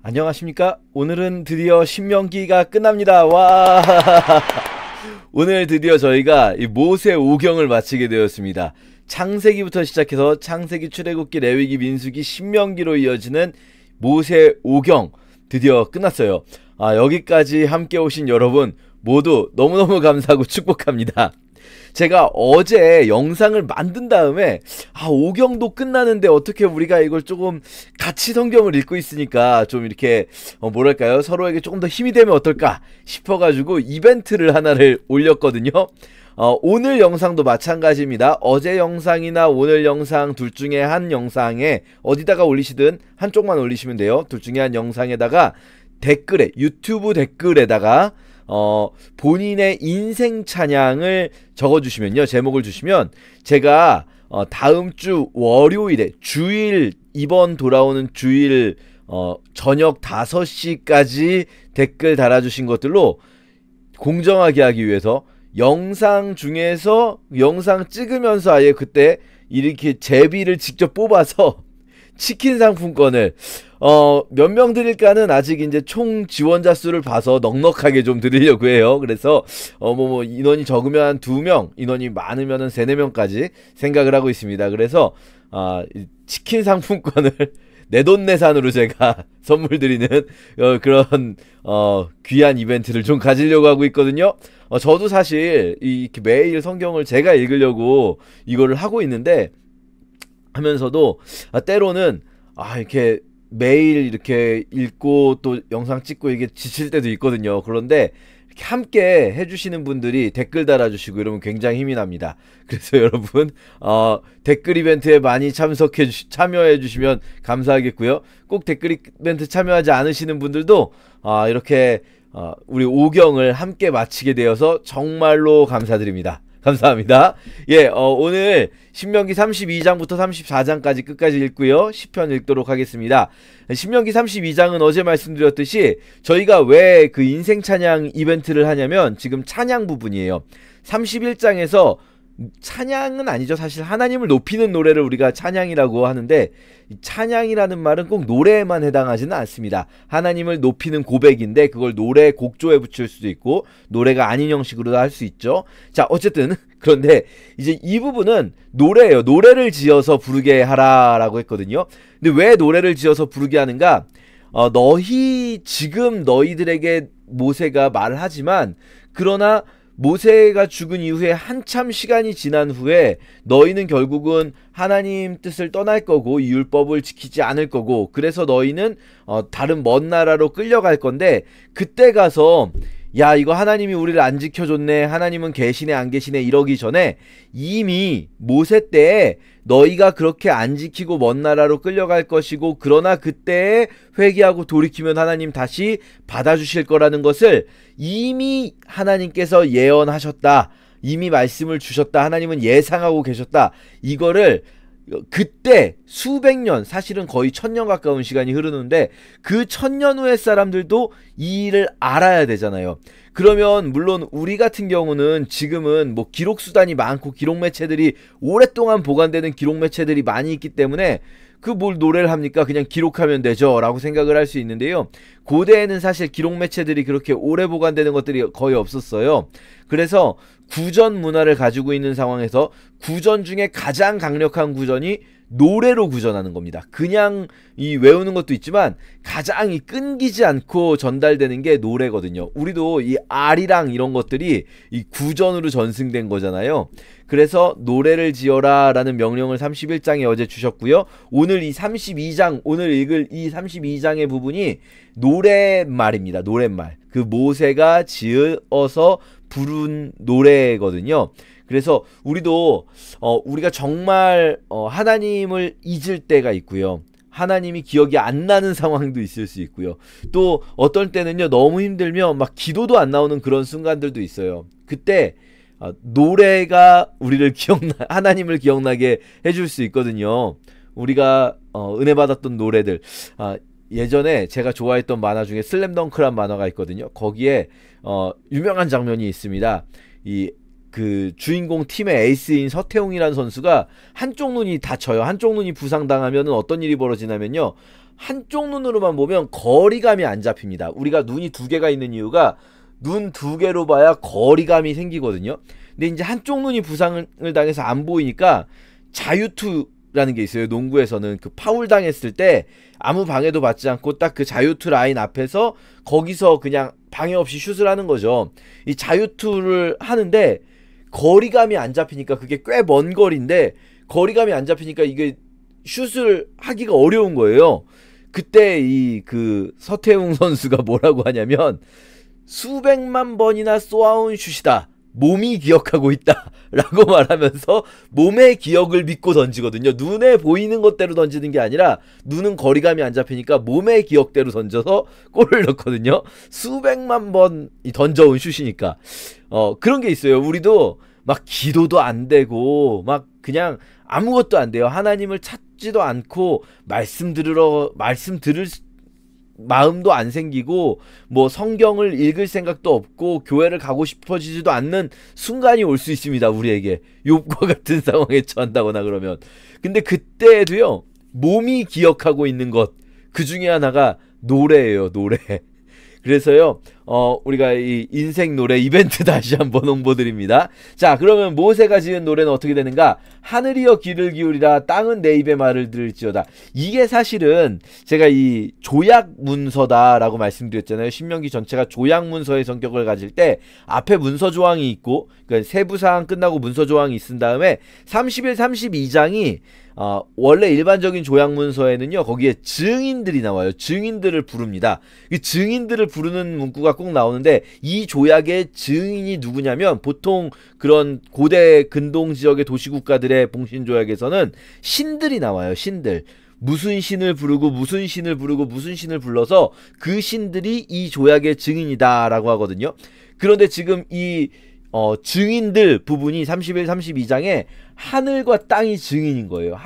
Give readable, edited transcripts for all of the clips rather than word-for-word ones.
안녕하십니까? 오늘은 드디어 신명기가 끝납니다. 와! 오늘 드디어 저희가 이 모세 오경을 마치게 되었습니다. 창세기부터 시작해서 창세기, 출애굽기, 레위기, 민수기, 신명기로 이어지는 모세 오경 드디어 끝났어요. 여기까지 함께 오신 여러분 모두 너무너무 감사하고 축복합니다. 제가 어제 영상을 만든 다음에 오경도 끝나는데 어떻게 우리가 이걸 조금 같이 성경을 읽고 있으니까 좀 이렇게 뭐랄까요, 서로에게 조금 더 힘이 되면 어떨까 싶어가지고 이벤트를 하나를 올렸거든요. 오늘 영상도 마찬가지입니다. 어제 영상이나 오늘 영상 둘 중에 한 영상에 어디다가 올리시든 한쪽만 올리시면 돼요. 둘 중에 한 영상에다가 댓글에, 유튜브 댓글에다가 본인의 인생 찬양을 적어주시면요, 제목을 주시면 제가 다음 주 월요일에 주일, 이번 돌아오는 주일 저녁 5시까지 댓글 달아주신 것들로 공정하게 하기 위해서 영상 중에서 영상 찍으면서 아예 그때 이렇게 제비를 직접 뽑아서 치킨 상품권을 몇 명 드릴까는 아직 이제 총 지원자 수를 봐서 넉넉하게 좀 드리려고 해요. 그래서 인원이 적으면 한 2명, 인원이 많으면은 3, 4명까지 생각을 하고 있습니다. 그래서 치킨 상품권을 내돈내산으로 제가 선물 드리는 그런 귀한 이벤트를 좀 가지려고 하고 있거든요. 저도 사실 이렇게 매일 성경을 제가 읽으려고 이거를 하고 있는데, 하면서도 때로는 이렇게 매일 이렇게 읽고 또 영상 찍고 이게 지칠 때도 있거든요. 그런데 이렇게 함께 해주시는 분들이 댓글 달아주시고 이러면 굉장히 힘이 납니다. 그래서 여러분 댓글 이벤트에 많이 참여해 주시면 감사하겠고요. 꼭 댓글 이벤트 참여하지 않으시는 분들도 이렇게 우리 오경을 함께 마치게 되어서 정말로 감사드립니다. 감사합니다. 예, 오늘 신명기 32장부터 34장까지 끝까지 읽고요, 시편 읽도록 하겠습니다. 신명기 32장은 어제 말씀드렸듯이 저희가 왜 그 인생 찬양 이벤트를 하냐면 지금 찬양 부분이에요. 31장에서 찬양은 아니죠. 사실 하나님을 높이는 노래를 우리가 찬양이라고 하는데, 찬양이라는 말은 꼭 노래에만 해당하지는 않습니다. 하나님을 높이는 고백인데 그걸 노래 곡조에 붙일 수도 있고 노래가 아닌 형식으로도 할 수 있죠. 자, 어쨌든 그런데 이제 이 부분은 노래예요. 노래를 지어서 부르게 하라라고 했거든요. 근데 왜 노래를 지어서 부르게 하는가? 지금 너희들에게 모세가 말을 하지만, 그러나 모세가 죽은 이후에 한참 시간이 지난 후에 너희는 결국은 하나님 뜻을 떠날 거고 이 율법을 지키지 않을 거고, 그래서 너희는 다른 먼 나라로 끌려갈 건데, 그때 가서 야, 이거 하나님이 우리를 안 지켜줬네, 하나님은 계시네 안 계시네 이러기 전에 이미 모세 때에 너희가 그렇게 안 지키고 먼 나라로 끌려갈 것이고, 그러나 그때에 회개하고 돌이키면 하나님 다시 받아주실 거라는 것을 이미 하나님께서 예언하셨다, 이미 말씀을 주셨다, 하나님은 예상하고 계셨다, 이거를 그때 수백 년, 사실은 거의 1000년 가까운 시간이 흐르는데 그 1000년 후의 사람들도 이 일을 알아야 되잖아요. 그러면 물론 우리 같은 경우는 지금은 뭐 기록 수단이 많고 기록 매체들이 오랫동안 보관되는 기록 매체들이 많이 있기 때문에 그 뭘 노래를 합니까? 그냥 기록하면 되죠 라고 생각을 할 수 있는데요, 고대에는 사실 기록 매체들이 그렇게 오래 보관되는 것들이 거의 없었어요. 그래서 구전 문화를 가지고 있는 상황에서 구전 중에 가장 강력한 구전이 노래로 구전하는 겁니다. 그냥 이 외우는 것도 있지만 가장 끊기지 않고 전달되는 게 노래거든요. 우리도 이 아리랑 이런 것들이 이 구전으로 전승된 거잖아요. 그래서 노래를 지어라 라는 명령을 31장에 어제 주셨고요, 오늘 이 32장, 오늘 읽을 이 32장의 부분이 노랫말입니다. 노랫말, 그 모세가 지어서 부른 노래거든요. 그래서 우리도 우리가 정말 하나님을 잊을 때가 있고요, 하나님이 기억이 안 나는 상황도 있을 수 있고요, 또 어떨 때는요 너무 힘들면 막 기도도 안 나오는 그런 순간들도 있어요. 그때 노래가 우리를 하나님을 기억나게 해줄 수 있거든요. 우리가 은혜 받았던 노래들, 예전에 제가 좋아했던 만화 중에 슬램덩크란 만화가 있거든요. 거기에 유명한 장면이 있습니다. 그 주인공 팀의 에이스인 서태웅이라는 선수가 한쪽 눈이 다쳐요. 한쪽 눈이 부상당하면 어떤 일이 벌어지냐면요, 한쪽 눈으로만 보면 거리감이 안 잡힙니다. 우리가 눈이 두 개가 있는 이유가 눈 두 개로 봐야 거리감이 생기거든요. 근데 이제 한쪽 눈이 부상을 당해서 안 보이니까 자유투라는 게 있어요. 농구에서는 그 파울 당했을 때 아무 방해도 받지 않고 딱 그 자유투 라인 앞에서 거기서 그냥 방해 없이 슛을 하는 거죠. 이 자유투를 하는데 거리감이 안 잡히니까, 그게 꽤 먼 거리인데 거리감이 안 잡히니까 이게 슛을 하기가 어려운 거예요. 그때 이 그 서태웅 선수가 뭐라고 하냐면, 수백만 번이나 쏘아온 슛이다, 몸이 기억하고 있다 라고 말하면서 몸의 기억을 믿고 던지거든요. 눈에 보이는 것대로 던지는 게 아니라 눈은 거리감이 안 잡히니까 몸의 기억대로 던져서 골을 넣거든요. 수백만 번 던져온 슛이니까. 그런 게 있어요. 우리도 막 기도도 안 되고 막 그냥 아무것도 안 돼요. 하나님을 찾지도 않고 말씀 들을 마음도 안 생기고 뭐 성경을 읽을 생각도 없고 교회를 가고 싶어지지도 않는 순간이 올 수 있습니다. 우리에게 욥과 같은 상황에 처한다거나 그러면. 근데 그때에도요, 몸이 기억하고 있는 것, 그 중에 하나가 노래예요. 노래. 그래서요, 우리가 이 인생 노래 이벤트 다시 한번 홍보드립니다. 자, 그러면 모세가 지은 노래는 어떻게 되는가? 하늘이여 귀를 기울이라, 땅은 내 입의 말을 들을지어다. 이게 사실은 제가 이 조약 문서다라고 말씀드렸잖아요. 신명기 전체가 조약 문서의 성격을 가질 때 앞에 문서 조항이 있고, 그러니까 세부 사항 끝나고 문서 조항이 있은 다음에 31, 32장이 원래 일반적인 조약 문서에는요, 거기에 증인들이 나와요. 증인들을 부릅니다. 이 증인들을 부르는 문구가 꼭 나오는데, 이 조약의 증인이 누구냐면, 보통 그런 고대 근동 지역의 도시국가들의 봉신조약에서는 신들이 나와요. 신들. 무슨 신을 부르고 무슨 신을 부르고 무슨 신을 불러서 그 신들이 이 조약의 증인이다라고 하거든요. 그런데 지금 이 증인들 부분이 31, 32장에 하늘과 땅이 증인인 거예요.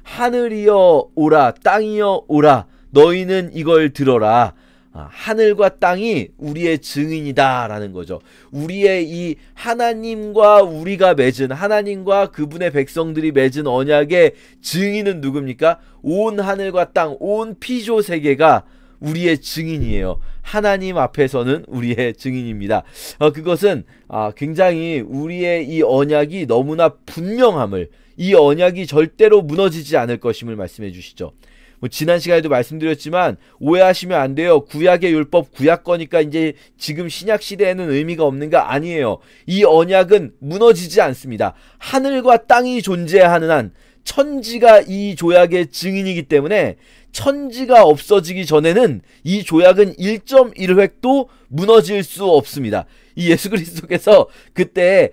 하늘이여 오라, 땅이여 오라, 너희는 이걸 들어라. 하늘과 땅이 우리의 증인이다 라는 거죠. 우리의 이 하나님과 우리가 맺은, 하나님과 그분의 백성들이 맺은 언약의 증인은 누굽니까? 온 하늘과 땅, 온 피조 세계가 우리의 증인이에요. 하나님 앞에서는 우리의 증인입니다. 그것은 굉장히 우리의 이 언약이 너무나 분명함을, 이 언약이 절대로 무너지지 않을 것임을 말씀해 주시죠. 지난 시간에도 말씀드렸지만 오해하시면 안 돼요. 구약의 율법, 구약 거니까 이제 지금 신약 시대에는 의미가 없는가? 아니에요. 이 언약은 무너지지 않습니다. 하늘과 땅이 존재하는 한 천지가 이 조약의 증인이기 때문에 천지가 없어지기 전에는 이 조약은 1.1획도 무너질 수 없습니다. 이 예수 그리스도께서 그때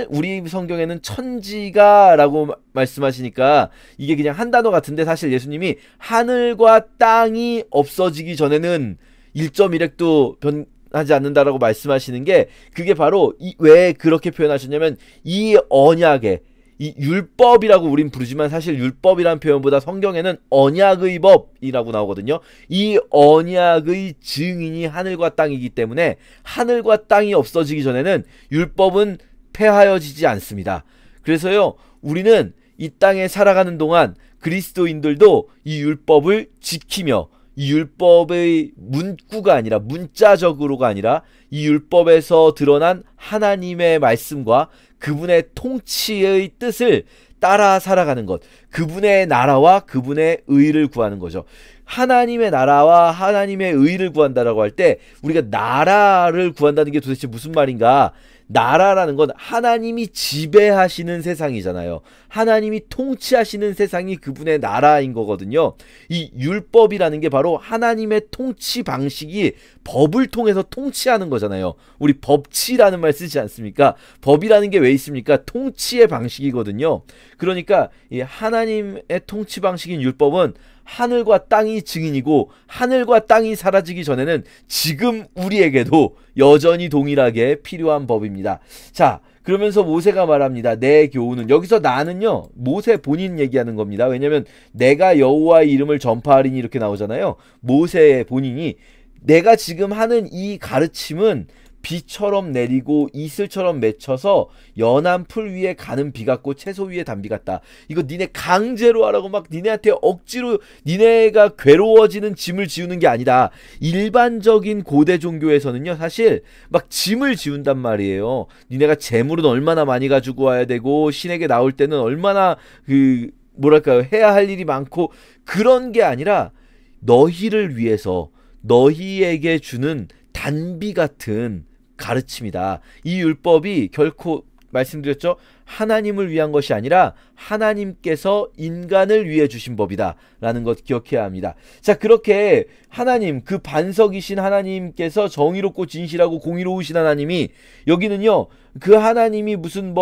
우리 성경에는 천지가 라고 말씀하시니까 이게 그냥 한 단어 같은데, 사실 예수님이 하늘과 땅이 없어지기 전에는 1.1획도 변하지 않는다라고 말씀하시는 게, 그게 바로 왜 그렇게 표현하셨냐면, 이 언약에, 이 율법이라고 우린 부르지만 사실 율법이란 표현보다 성경에는 언약의 법이라고 나오거든요. 이 언약의 증인이 하늘과 땅이기 때문에 하늘과 땅이 없어지기 전에는 율법은 폐하여지지 않습니다. 그래서요, 우리는 이 땅에 살아가는 동안 그리스도인들도 이 율법을 지키며, 이 율법의 문구가 아니라, 문자적으로가 아니라 이 율법에서 드러난 하나님의 말씀과 그분의 통치의 뜻을 따라 살아가는 것, 그분의 나라와 그분의 의를 구하는 거죠. 하나님의 나라와 하나님의 의를 구한다라고 할 때, 우리가 나라를 구한다는 게 도대체 무슨 말인가? 나라라는 건 하나님이 지배하시는 세상이잖아요. 하나님이 통치하시는 세상이 그분의 나라인 거거든요. 이 율법이라는 게 바로 하나님의 통치 방식이 법을 통해서 통치하는 거잖아요. 우리 법치라는 말 쓰지 않습니까? 법이라는 게 왜 있습니까? 통치의 방식이거든요. 그러니까 이 하나님의 통치 방식인 율법은 하늘과 땅이 증인이고, 하늘과 땅이 사라지기 전에는 지금 우리에게도 여전히 동일하게 필요한 법입니다. 자, 그러면서 모세가 말합니다. 내 교훈은, 여기서 나는요, 모세 본인 얘기하는 겁니다. 왜냐면 내가 여호와의 이름을 전파하리니 이렇게 나오잖아요. 모세의 본인이 내가 지금 하는 이 가르침은 비처럼 내리고 이슬처럼 맺혀서 연한 풀 위에 가는 비 같고 채소 위에 단비 같다. 이거 니네 강제로 하라고 막 니네한테 억지로 니네가 괴로워지는 짐을 지우는 게 아니다. 일반적인 고대 종교에서는요 사실 막 짐을 지운단 말이에요. 니네가 재물은 얼마나 많이 가지고 와야 되고 신에게 나올 때는 얼마나 그 뭐랄까요 해야 할 일이 많고 그런 게 아니라 너희를 위해서 너희에게 주는 단비 같은 가르침이다. 이 율법이 결코 말씀드렸죠. 하나님을 위한 것이 아니라 하나님께서 인간을 위해 주신 법이다 라는 것 기억해야 합니다. 자, 그렇게 하나님, 그 반석이신 하나님께서 정의롭고 진실하고 공의로우신 하나님이, 여기는요 그 하나님이 무슨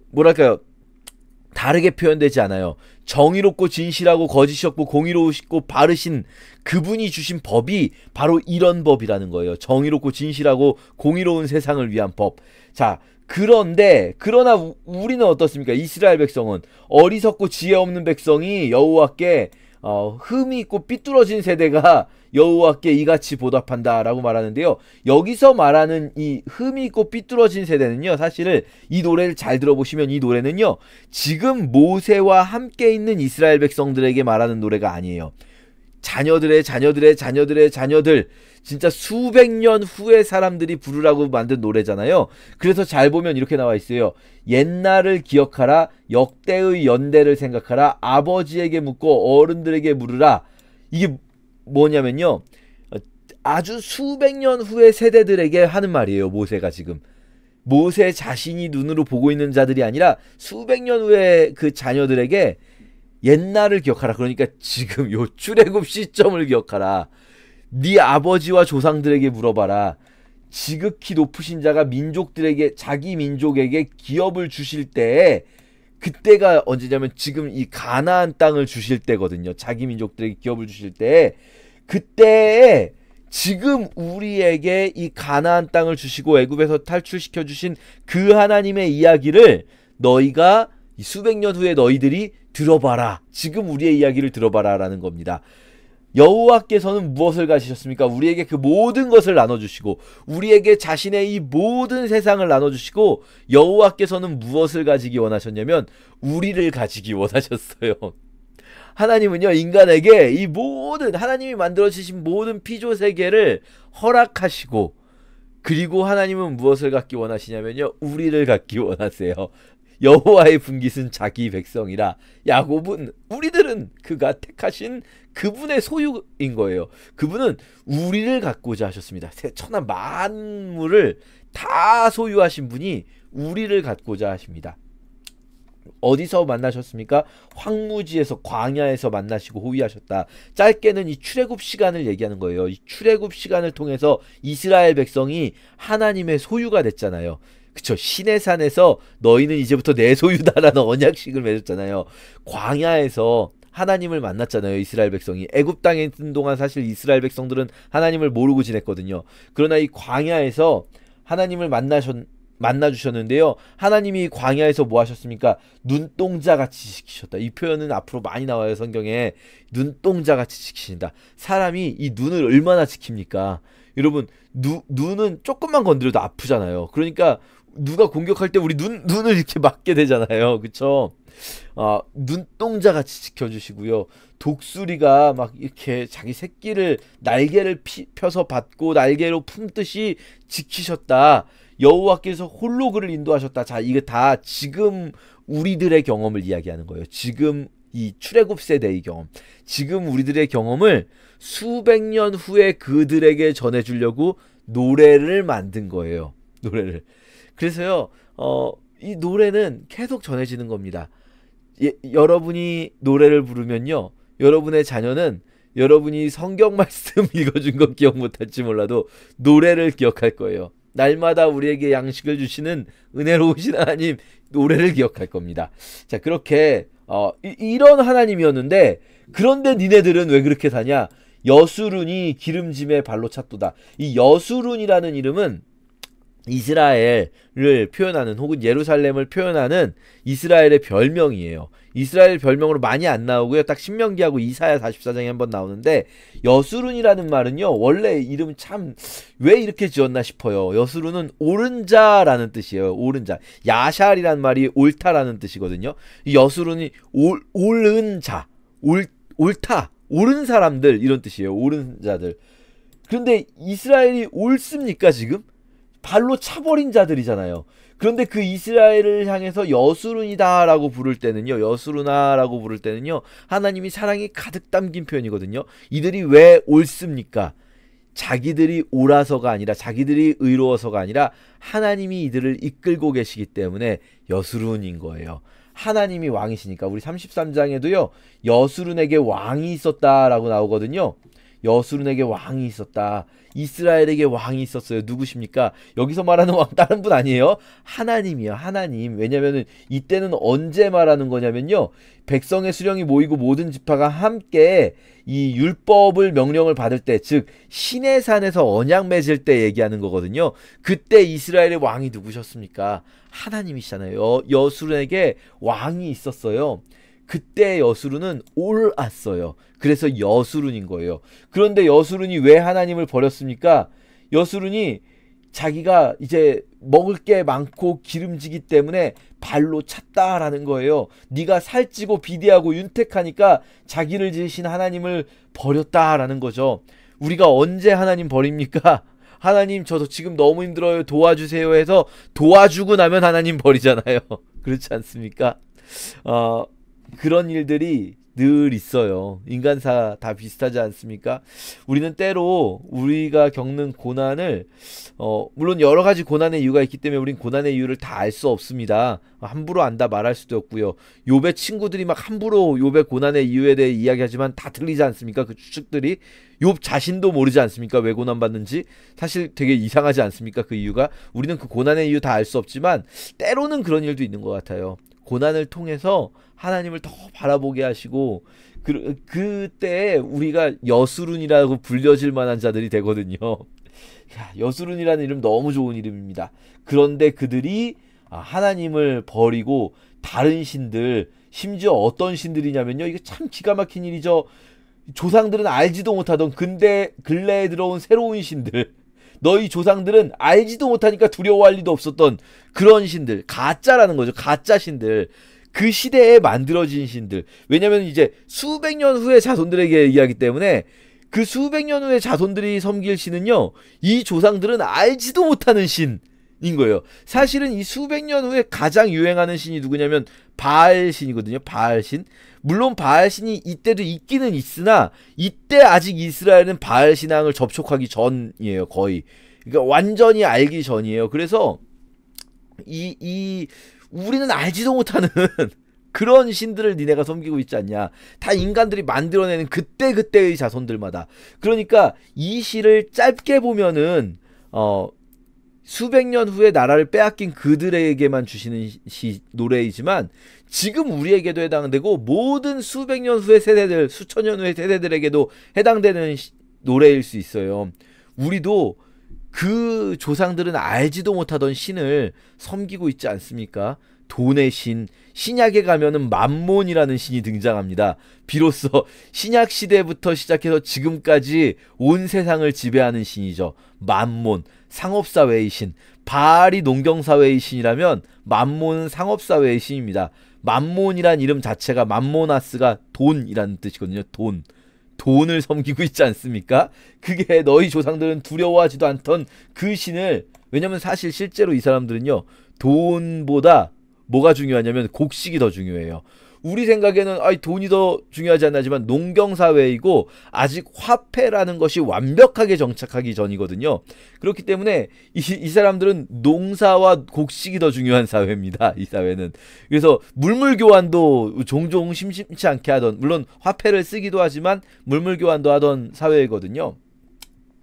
뭐랄까요 다르게 표현되지 않아요. 정의롭고 진실하고 거짓이 없고 공의로우시고 바르신 그분이 주신 법이 바로 이런 법이라는 거예요. 정의롭고 진실하고 공의로운 세상을 위한 법. 자, 그러나 우리는 어떻습니까? 이스라엘 백성은 어리석고 지혜 없는 백성이 여호와께 흠이 있고 삐뚤어진 세대가 여호와께 이같이 보답한다 라고 말하는데요, 여기서 말하는 이 흠이 있고 삐뚤어진 세대는요 사실은 이 노래를 잘 들어보시면 이 노래는요 지금 모세와 함께 있는 이스라엘 백성들에게 말하는 노래가 아니에요. 자녀들 진짜 수백 년 후에 사람들이 부르라고 만든 노래잖아요. 그래서 잘 보면 이렇게 나와 있어요. 옛날을 기억하라, 역대의 연대를 생각하라, 아버지에게 묻고 어른들에게 물으라. 이게 뭐냐면요 아주 수백 년 후의 세대들에게 하는 말이에요. 모세가 지금 모세 자신이 눈으로 보고 있는 자들이 아니라 수백 년 후의 그 자녀들에게 옛날을 기억하라. 그러니까 지금 요 출애굽 시점을 기억하라. 네 아버지와 조상들에게 물어봐라. 지극히 높으신 자가 민족들에게, 자기 민족에게 기업을 주실 때에, 그때가 언제냐면 지금 이 가나안 땅을 주실 때거든요. 자기 민족들에게 기업을 주실 때, 그때에 지금 우리에게 이 가나안 땅을 주시고 애굽에서 탈출시켜 주신 그 하나님의 이야기를 너희가 수백 년 후에 너희들이 들어봐라. 지금 우리의 이야기를 들어봐라 라는 겁니다. 여호와께서는 무엇을 가지셨습니까? 우리에게 그 모든 것을 나눠주시고 우리에게 자신의 이 모든 세상을 나눠주시고, 여호와께서는 무엇을 가지기 원하셨냐면 우리를 가지기 원하셨어요. 하나님은요 인간에게 이 모든, 하나님이 만들어주신 모든 피조세계를 허락하시고, 그리고 하나님은 무엇을 갖기 원하시냐면요 우리를 갖기 원하세요. 여호와의 분깃은 자기 백성이라. 야곱은, 우리들은 그가 택하신 그분의 소유인 거예요. 그분은 우리를 갖고자 하셨습니다. 천하 만물을 다 소유하신 분이 우리를 갖고자 하십니다. 어디서 만나셨습니까? 황무지에서, 광야에서 만나시고 호위하셨다. 짧게는 이 출애굽 시간을 얘기하는 거예요. 이 출애굽 시간을 통해서 이스라엘 백성이 하나님의 소유가 됐잖아요. 그쵸? 시내산에서 너희는 이제부터 내 소유다라는 언약식을 맺었잖아요. 광야에서 하나님을 만났잖아요. 이스라엘 백성이. 애굽 땅에 있는 동안 사실 이스라엘 백성들은 하나님을 모르고 지냈거든요. 그러나 이 광야에서 하나님을 만나주셨는데요. 하나님이 광야에서 뭐 하셨습니까? 눈동자같이 지키셨다. 이 표현은 앞으로 많이 나와요. 성경에. 눈동자같이 지키신다. 사람이 이 눈을 얼마나 지킵니까? 여러분, 눈은 조금만 건드려도 아프잖아요. 그러니까 누가 공격할 때 우리 눈을 이렇게 막게 되잖아요. 그쵸? 눈동자같이 지켜주시고요. 독수리가 막 이렇게 자기 새끼를 날개를 펴서 받고 날개로 품듯이 지키셨다. 여호와께서 홀로 그를 인도하셨다. 자, 이게 다 지금 우리들의 경험을 이야기하는 거예요. 지금 이 출애굽 세대의 경험, 지금 우리들의 경험을 수백 년 후에 그들에게 전해주려고 노래를 만든 거예요. 노래를. 그래서요, 이 노래는 계속 전해지는 겁니다. 여러분이 노래를 부르면요, 여러분의 자녀는 여러분이 성경 말씀 읽어준 거 기억 못할지 몰라도 노래를 기억할 거예요. 날마다 우리에게 양식을 주시는 은혜로우신 하나님, 노래를 기억할 겁니다. 자, 그렇게 이런 하나님이었는데, 그런데 니네들은 왜 그렇게 사냐? 여수룬이 기름짐에 발로 찼도다. 이 여수룬이라는 이름은 이스라엘을 표현하는 혹은 예루살렘을 표현하는 이스라엘의 별명이에요. 이스라엘 별명으로 많이 안 나오고요. 딱 신명기하고 이사야 44장에 한번 나오는데 여수룬이라는 말은요. 원래 이름 참 왜 이렇게 지었나 싶어요. 여수룬은 옳은 자라는 뜻이에요. 옳은 자. 야샬이란 말이 옳다라는 뜻이거든요. 이 여수룬이 옳은 자, 옳다, 옳은 사람들 이런 뜻이에요. 옳은 자들. 그런데 이스라엘이 옳습니까 지금? 발로 차버린 자들이잖아요. 그런데 그 이스라엘을 향해서 여수룬이다라고 부를 때는요. 여수룬아라고 부를 때는요. 하나님이 사랑이 가득 담긴 표현이거든요. 이들이 왜 옳습니까? 자기들이 옳아서가 아니라 자기들이 의로워서가 아니라 하나님이 이들을 이끌고 계시기 때문에 여수룬인 거예요. 하나님이 왕이시니까. 우리 33장에도요. 여수룬에게 왕이 있었다라고 나오거든요. 여수룬에게 왕이 있었다. 이스라엘에게 왕이 있었어요. 누구십니까? 여기서 말하는 왕 다른 분 아니에요. 하나님이요. 하나님. 왜냐면은 이때는 언제 말하는 거냐면요. 백성의 수령이 모이고 모든 지파가 함께 이 율법을 명령을 받을 때, 즉 시내산에서 언약 맺을 때 얘기하는 거거든요. 그때 이스라엘의 왕이 누구셨습니까? 하나님이시잖아요. 여수룬에게 왕이 있었어요. 그때 여수룬은 옳았어요. 그래서 여수룬인 거예요. 그런데 여수룬이 왜 하나님을 버렸습니까? 여수룬이 자기가 이제 먹을 게 많고 기름지기 때문에 발로 찼다라는 거예요. 네가 살찌고 비대하고 윤택하니까 자기를 지으신 하나님을 버렸다라는 거죠. 우리가 언제 하나님 버립니까? 하나님 저도 지금 너무 힘들어요 도와주세요 해서 도와주고 나면 하나님 버리잖아요. 그렇지 않습니까? 그런 일들이 늘 있어요. 인간사 다 비슷하지 않습니까? 우리는 때로 우리가 겪는 고난을 물론 여러 가지 고난의 이유가 있기 때문에 우린 고난의 이유를 다 알 수 없습니다. 함부로 안다 말할 수도 없고요. 욥의 친구들이 막 함부로 욥의 고난의 이유에 대해 이야기하지만 다 틀리지 않습니까? 그 추측들이. 욥 자신도 모르지 않습니까? 왜 고난받는지. 사실 되게 이상하지 않습니까? 그 이유가. 우리는 그 고난의 이유 다 알 수 없지만 때로는 그런 일도 있는 것 같아요. 고난을 통해서 하나님을 더 바라보게 하시고 그때 우리가 여수룬이라고 불려질 만한 자들이 되거든요. 여수룬이라는 이름 너무 좋은 이름입니다. 그런데 그들이 하나님을 버리고 다른 신들, 심지어 어떤 신들이냐면요. 이게 참 기가 막힌 일이죠. 조상들은 알지도 못하던 근래에 들어온 새로운 신들, 너희 조상들은 알지도 못하니까 두려워할 리도 없었던 그런 신들, 가짜라는 거죠. 가짜 신들. 그 시대에 만들어진 신들. 왜냐면 이제 수백 년 후의 자손들에게 얘기하기 때문에 그 수백 년 후의 자손들이 섬길 신은요, 이 조상들은 알지도 못하는 신인 거예요. 사실은 이 수백 년 후에 가장 유행하는 신이 누구냐면 바알 신이거든요. 바알 신. 물론 바알 신이 이때도 있기는 있으나 이때 아직 이스라엘은 바알 신앙을 접촉하기 전이에요. 거의. 그러니까 완전히 알기 전이에요. 그래서 우리는 알지도 못하는 그런 신들을 니네가 섬기고 있지 않냐. 다 인간들이 만들어내는 그때그때의 자손들마다. 그러니까 이 시를 짧게 보면은 수백 년 후에 나라를 빼앗긴 그들에게만 주시는 노래이지만 지금 우리에게도 해당되고 모든 수백 년 후의 세대들, 수천 년 후의 세대들에게도 해당되는 노래일 수 있어요. 우리도 그 조상들은 알지도 못하던 신을 섬기고 있지 않습니까? 돈의 신, 신약에 가면은 맘몬이라는 신이 등장합니다. 비로소 신약 시대부터 시작해서 지금까지 온 세상을 지배하는 신이죠. 맘몬, 상업사회의 신. 바알이 농경사회의 신이라면 맘몬은 상업사회의 신입니다. 맘몬이란 이름 자체가 맘모나스가 돈이라는 뜻이거든요. 돈을 섬기고 있지 않습니까? 그게 너희 조상들은 두려워하지도 않던 그 신을, 왜냐면 사실 실제로 이 사람들은요, 돈보다 뭐가 중요하냐면 곡식이 더 중요해요. 우리 생각에는 돈이 더 중요하지 않나지만 농경사회이고 아직 화폐라는 것이 완벽하게 정착하기 전이거든요. 그렇기 때문에 이 사람들은 농사와 곡식이 더 중요한 사회입니다. 이 사회는. 그래서 물물교환도 종종 심심치 않게 하던, 물론 화폐를 쓰기도 하지만 물물교환도 하던 사회이거든요.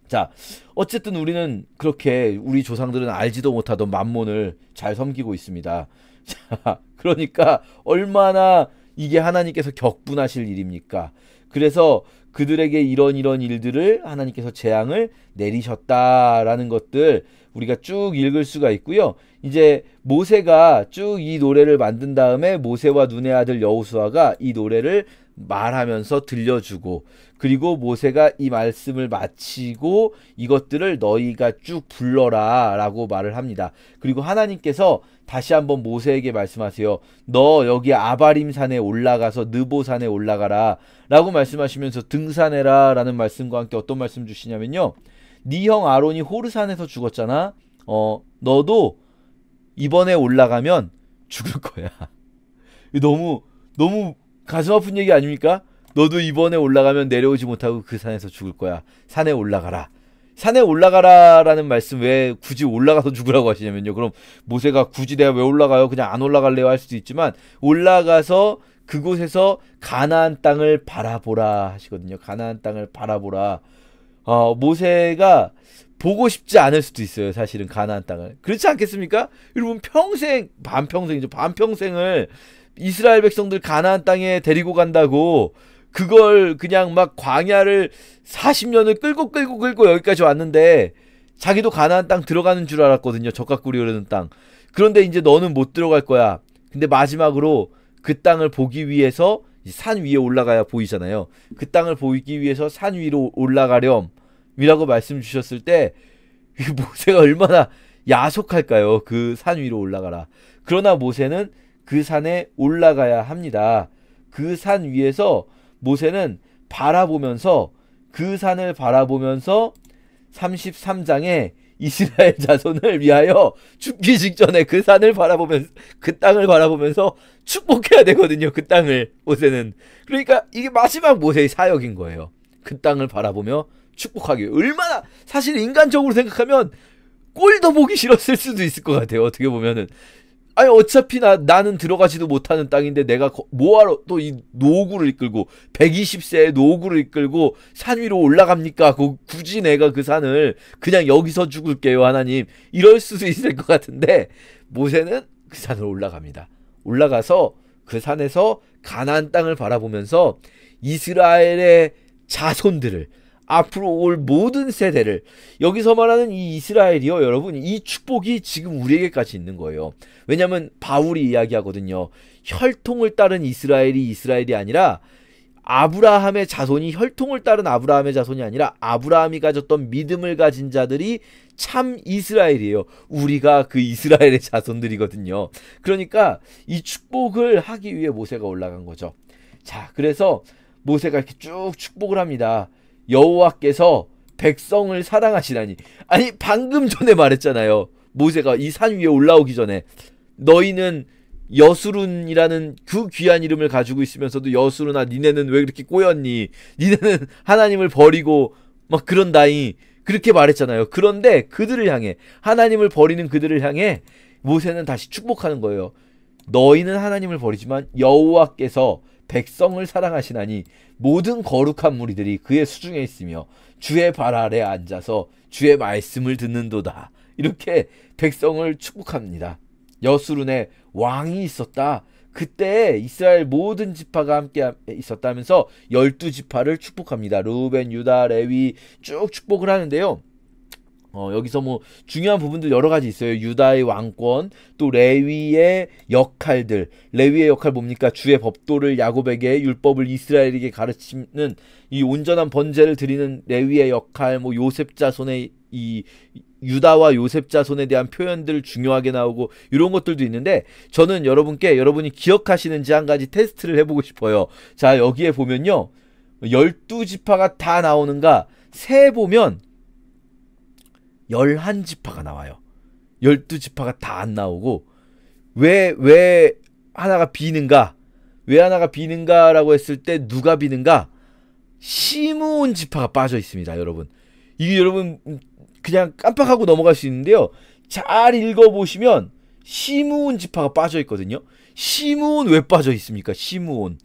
자, 어쨌든 우리는 그렇게 우리 조상들은 알지도 못하던 맘몬을 잘 섬기고 있습니다. 자, 그러니까 얼마나 이게 하나님께서 격분하실 일입니까? 그래서 그들에게 이런 일들을 하나님께서 재앙을 내리셨다라는 것들 우리가 쭉 읽을 수가 있고요. 이제 모세가 쭉 이 노래를 만든 다음에 모세와 눈의 아들 여호수아가 이 노래를 말하면서 들려주고, 그리고 모세가 이 말씀을 마치고 이것들을 너희가 쭉 불러라 라고 말을 합니다. 그리고 하나님께서 다시 한번 모세에게 말씀하세요. 너 여기 아바림 산에 올라가서 느보 산에 올라가라 라고 말씀하시면서 등산해라 라는 말씀과 함께 어떤 말씀 주시냐면요, 네 형 아론이 호르산에서 죽었잖아. 너도 이번에 올라가면 죽을 거야. 너무 가슴 아픈 얘기 아닙니까? 너도 이번에 올라가면 내려오지 못하고 그 산에서 죽을 거야. 산에 올라가라. 산에 올라가라 라는 말씀 왜 굳이 올라가서 죽으라고 하시냐면요, 그럼 모세가 굳이 내가 왜 올라가요? 그냥 안 올라갈래요? 할 수도 있지만, 올라가서 그곳에서 가나안 땅을 바라보라 하시거든요. 가나안 땅을 바라보라. 모세가 보고 싶지 않을 수도 있어요. 사실은 가나안 땅을. 그렇지 않겠습니까? 여러분 반평생을 이스라엘 백성들 가나안 땅에 데리고 간다고 그걸 그냥 막 광야를 40년을 끌고 여기까지 왔는데, 자기도 가나안 땅 들어가는 줄 알았거든요. 젖과 꿀이 흐르는 땅. 그런데 이제 너는 못 들어갈 거야. 근데 마지막으로 그 땅을 보기 위해서 산 위에 올라가야 보이잖아요. 그 땅을 보기 위해서 산 위로 올라가렴 이라고 말씀 주셨을 때 모세가 얼마나 야속할까요? 그 산 위로 올라가라. 그러나 모세는 그 산에 올라가야 합니다. 그 산 위에서 모세는 바라보면서, 그 산을 바라보면서 33장에 이스라엘 자손을 위하여 죽기 직전에 그 산을 바라보면서, 그 땅을 바라보면서 축복해야 되거든요. 그 땅을, 모세는. 그러니까 이게 마지막 모세의 사역인 거예요. 그 땅을 바라보며 축복하기. 얼마나, 사실 인간적으로 생각하면 꼴도 보기 싫었을 수도 있을 것 같아요. 어떻게 보면은. 아니 어차피 나는 들어가지도 못하는 땅인데 내가 뭐하러 또 이 노구를 이끌고 120세의 노구를 이끌고 산 위로 올라갑니까? 굳이 내가 그 산을 그냥 여기서 죽을게요 하나님, 이럴 수도 있을 것 같은데, 모세는 그 산을 올라갑니다. 올라가서 그 산에서 가나안 땅을 바라보면서 이스라엘의 자손들을, 앞으로 올 모든 세대를, 여기서 말하는 이 이스라엘이요, 여러분, 이 축복이 지금 우리에게까지 있는 거예요. 왜냐하면 바울이 이야기하거든요. 혈통을 따른 이스라엘이 아니라 아브라함의 자손이, 혈통을 따른 아브라함의 자손이 아니라 아브라함이 가졌던 믿음을 가진 자들이 참 이스라엘이에요. 우리가 그 이스라엘의 자손들이거든요. 그러니까 이 축복을 하기 위해 모세가 올라간 거죠. 자, 그래서 모세가 이렇게 쭉 축복을 합니다. 여호와께서 백성을 사랑하시다니. 아니 방금 전에 말했잖아요. 모세가 이 산 위에 올라오기 전에 너희는 여수룬이라는 그 귀한 이름을 가지고 있으면서도, 여수룬아 니네는 왜 그렇게 꼬였니? 니네는 하나님을 버리고 막 그런다니, 그렇게 말했잖아요. 그런데 그들을 향해, 하나님을 버리는 그들을 향해 모세는 다시 축복하는 거예요. 너희는 하나님을 버리지만 여호와께서 백성을 사랑하시나니 모든 거룩한 무리들이 그의 수중에 있으며 주의 발 아래 앉아서 주의 말씀을 듣는도다. 이렇게 백성을 축복합니다. 여수룬에 왕이 있었다. 그때 이스라엘 모든 지파가 함께 있었다면서 12지파를 축복합니다. 르우벤, 유다, 레위 쭉 축복을 하는데요. 여기서 뭐 중요한 부분들 여러 가지 있어요. 유다의 왕권, 또 레위의 역할들. 레위의 역할 뭡니까? 주의 법도를 야곱에게, 율법을 이스라엘에게 가르치는 이 온전한 번제를 드리는 레위의 역할, 뭐 요셉 자손의 이 유다와 요셉 자손에 대한 표현들 중요하게 나오고 이런 것들도 있는데, 저는 여러분이 기억하시는지 한 가지 테스트를 해보고 싶어요. 자, 여기에 보면요, 12지파가 다 나오는가 세보면 11지파가 나와요. 12지파가 다 안 나오고, 왜 하나가 비는가? 왜 하나가 비는가라고 했을 때 누가 비는가? 시므온 지파가 빠져 있습니다, 여러분. 이게 여러분 그냥 깜빡하고 넘어갈 수 있는데요. 잘 읽어보시면 시므온 지파가 빠져 있거든요. 시므온 왜 빠져 있습니까? 시므온.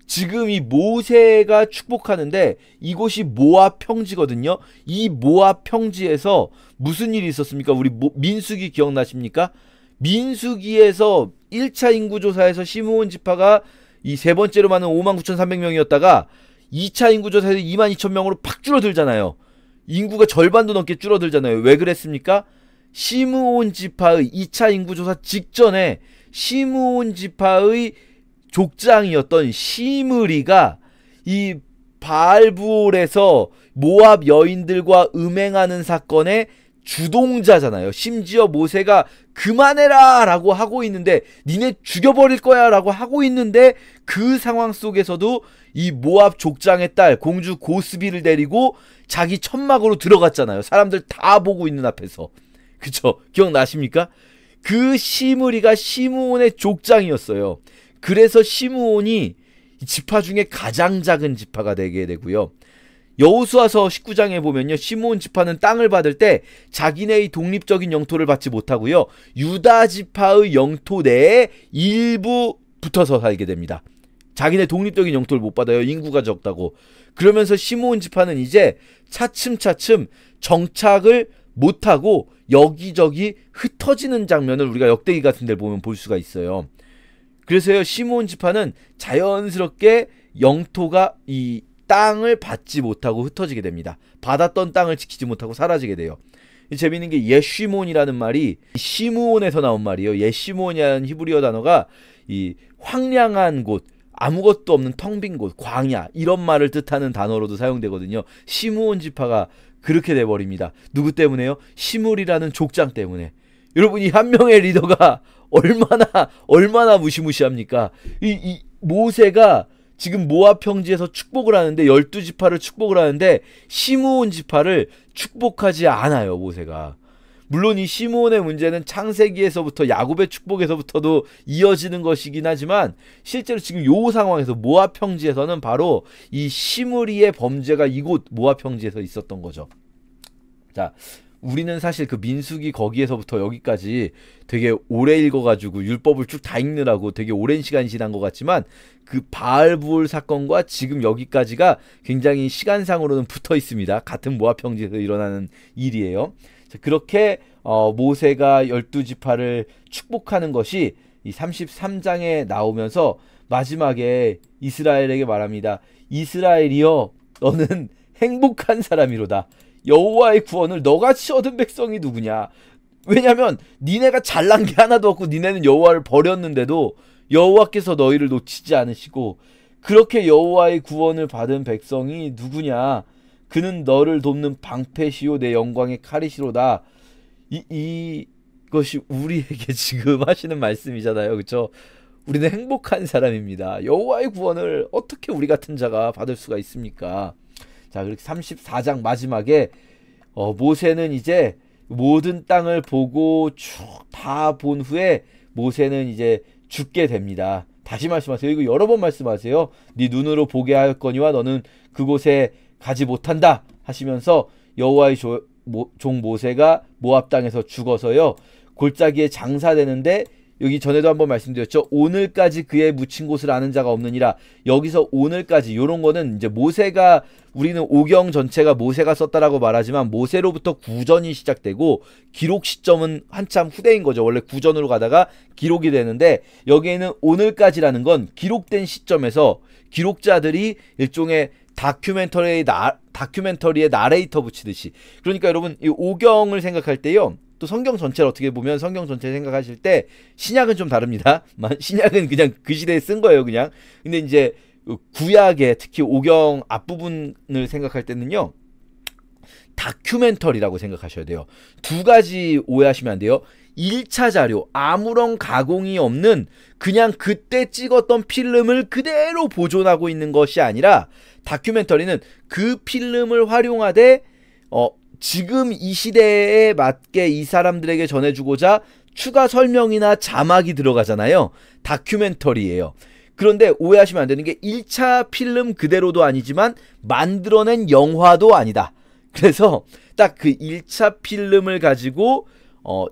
지금 이 모세가 축복하는데 이곳이 모압 평지거든요. 이 모압 평지에서 무슨 일이 있었습니까? 우리 민수기 기억나십니까? 민수기에서 1차 인구조사에서 시므온 지파가 이 세 번째로 많은 59,300명이었다가 2차 인구조사에서 22,000명으로 팍 줄어들잖아요. 인구가 절반도 넘게 줄어들잖아요. 왜 그랬습니까? 시므온 지파의 2차 인구조사 직전에 시므온 지파의 족장이었던 시므리가 이 바알부올에서 모압 여인들과 음행하는 사건의 주동자잖아요. 심지어 모세가 그만해라 라고 하고 있는데, 니네 죽여버릴 거야 라고 하고 있는데, 그 상황 속에서도 이 모압 족장의 딸 공주 고스비를 데리고 자기 천막으로 들어갔잖아요. 사람들 다 보고 있는 앞에서. 그쵸? 기억나십니까? 그 시므리가 시므온의 족장이었어요. 그래서 시므온이 지파 중에 가장 작은 지파가 되게 되고요. 여호수아서 19장에 보면요, 시므온 지파는 땅을 받을 때 자기네의 독립적인 영토를 받지 못하고요, 유다 지파의 영토 내에 일부 붙어서 살게 됩니다. 자기네 독립적인 영토를 못 받아요. 인구가 적다고. 그러면서 시므온 지파는 이제 차츰차츰 정착을 못하고 여기저기 흩어지는 장면을 우리가 역대기 같은 데를 보면 볼 수가 있어요. 그래서요, 시므온 지파는 자연스럽게 영토가 이 땅을 받지 못하고 흩어지게 됩니다. 받았던 땅을 지키지 못하고 사라지게 돼요. 재미있는 게 예시몬이라는 말이 시므온에서 나온 말이에요. 예시몬이라는 히브리어 단어가 이 황량한 곳, 아무것도 없는 텅 빈 곳, 광야, 이런 말을 뜻하는 단어로도 사용되거든요. 시므온 지파가 그렇게 돼버립니다. 누구 때문에요? 시므리라는 족장 때문에. 여러분, 이 한 명의 리더가 얼마나 무시무시합니까? 이 모세가 지금 모압 평지에서 축복을 하는데, 12지파를 축복을 하는데 시므온 지파를 축복하지 않아요, 모세가. 물론 이 시므온의 문제는 창세기에서부터 야곱의 축복에서부터도 이어지는 것이긴 하지만, 실제로 지금 요 상황에서 모압 평지에서는 바로 이 시므리의 범죄가 이곳 모압 평지에서 있었던 거죠. 자, 우리는 사실 그 민수기 거기에서부터 여기까지 되게 오래 읽어가지고 율법을 쭉 다 읽느라고 되게 오랜 시간이 지난 것 같지만, 그 바알부올 사건과 지금 여기까지가 굉장히 시간상으로는 붙어 있습니다. 같은 모압 평지에서 일어나는 일이에요. 자, 그렇게 모세가 12지파를 축복하는 것이 이 33장에 나오면서 마지막에 이스라엘에게 말합니다. 이스라엘이여, 너는 행복한 사람이로다. 여호와의 구원을 너같이 얻은 백성이 누구냐? 왜냐면 니네가 잘난 게 하나도 없고 니네는 여호와를 버렸는데도 여호와께서 너희를 놓치지 않으시고, 그렇게 여호와의 구원을 받은 백성이 누구냐? 그는 너를 돕는 방패시요 내 영광의 칼이시로다. 이것이 우리에게 지금 하시는 말씀이잖아요. 그렇죠? 우리는 행복한 사람입니다. 여호와의 구원을 어떻게 우리 같은 자가 받을 수가 있습니까? 자, 그렇게 34장 마지막에 모세는 이제 모든 땅을 보고 쭉 다 본 후에 모세는 이제 죽게 됩니다. 다시 말씀하세요. 이거 여러 번 말씀하세요. 네 눈으로 보게 하였거니와 너는 그곳에 가지 못한다 하시면서 여호와의 종 모세가 모압 땅에서 죽어서요, 골짜기에 장사되는데, 여기 전에도 한번 말씀드렸죠. 오늘까지 그의 묻힌 곳을 아는 자가 없느니라. 여기서 오늘까지 요런 거는 이제 모세가, 우리는 오경 전체가 모세가 썼다라고 말하지만 모세로부터 구전이 시작되고 기록 시점은 한참 후대인 거죠. 원래 구전으로 가다가 기록이 되는데, 여기에는 오늘까지라는 건 기록된 시점에서 기록자들이 일종의 다큐멘터리에 나레이터 붙이듯이. 그러니까 여러분, 이 오경을 생각할 때요, 또 성경 전체를 어떻게 보면 성경 전체 생각하실 때 신약은 좀 다릅니다. 신약은 그냥 그 시대에 쓴 거예요, 그냥. 근데 이제 구약에 특히 오경 앞부분을 생각할 때는요, 다큐멘터리라고 생각하셔야 돼요. 두 가지 오해하시면 안 돼요. 1차 자료, 아무런 가공이 없는 그냥 그때 찍었던 필름을 그대로 보존하고 있는 것이 아니라, 다큐멘터리는 그 필름을 활용하되 지금 이 시대에 맞게 이 사람들에게 전해주고자 추가 설명이나 자막이 들어가잖아요. 다큐멘터리예요. 그런데 오해하시면 안 되는 게, 1차 필름 그대로도 아니지만 만들어낸 영화도 아니다. 그래서 딱 그 1차 필름을 가지고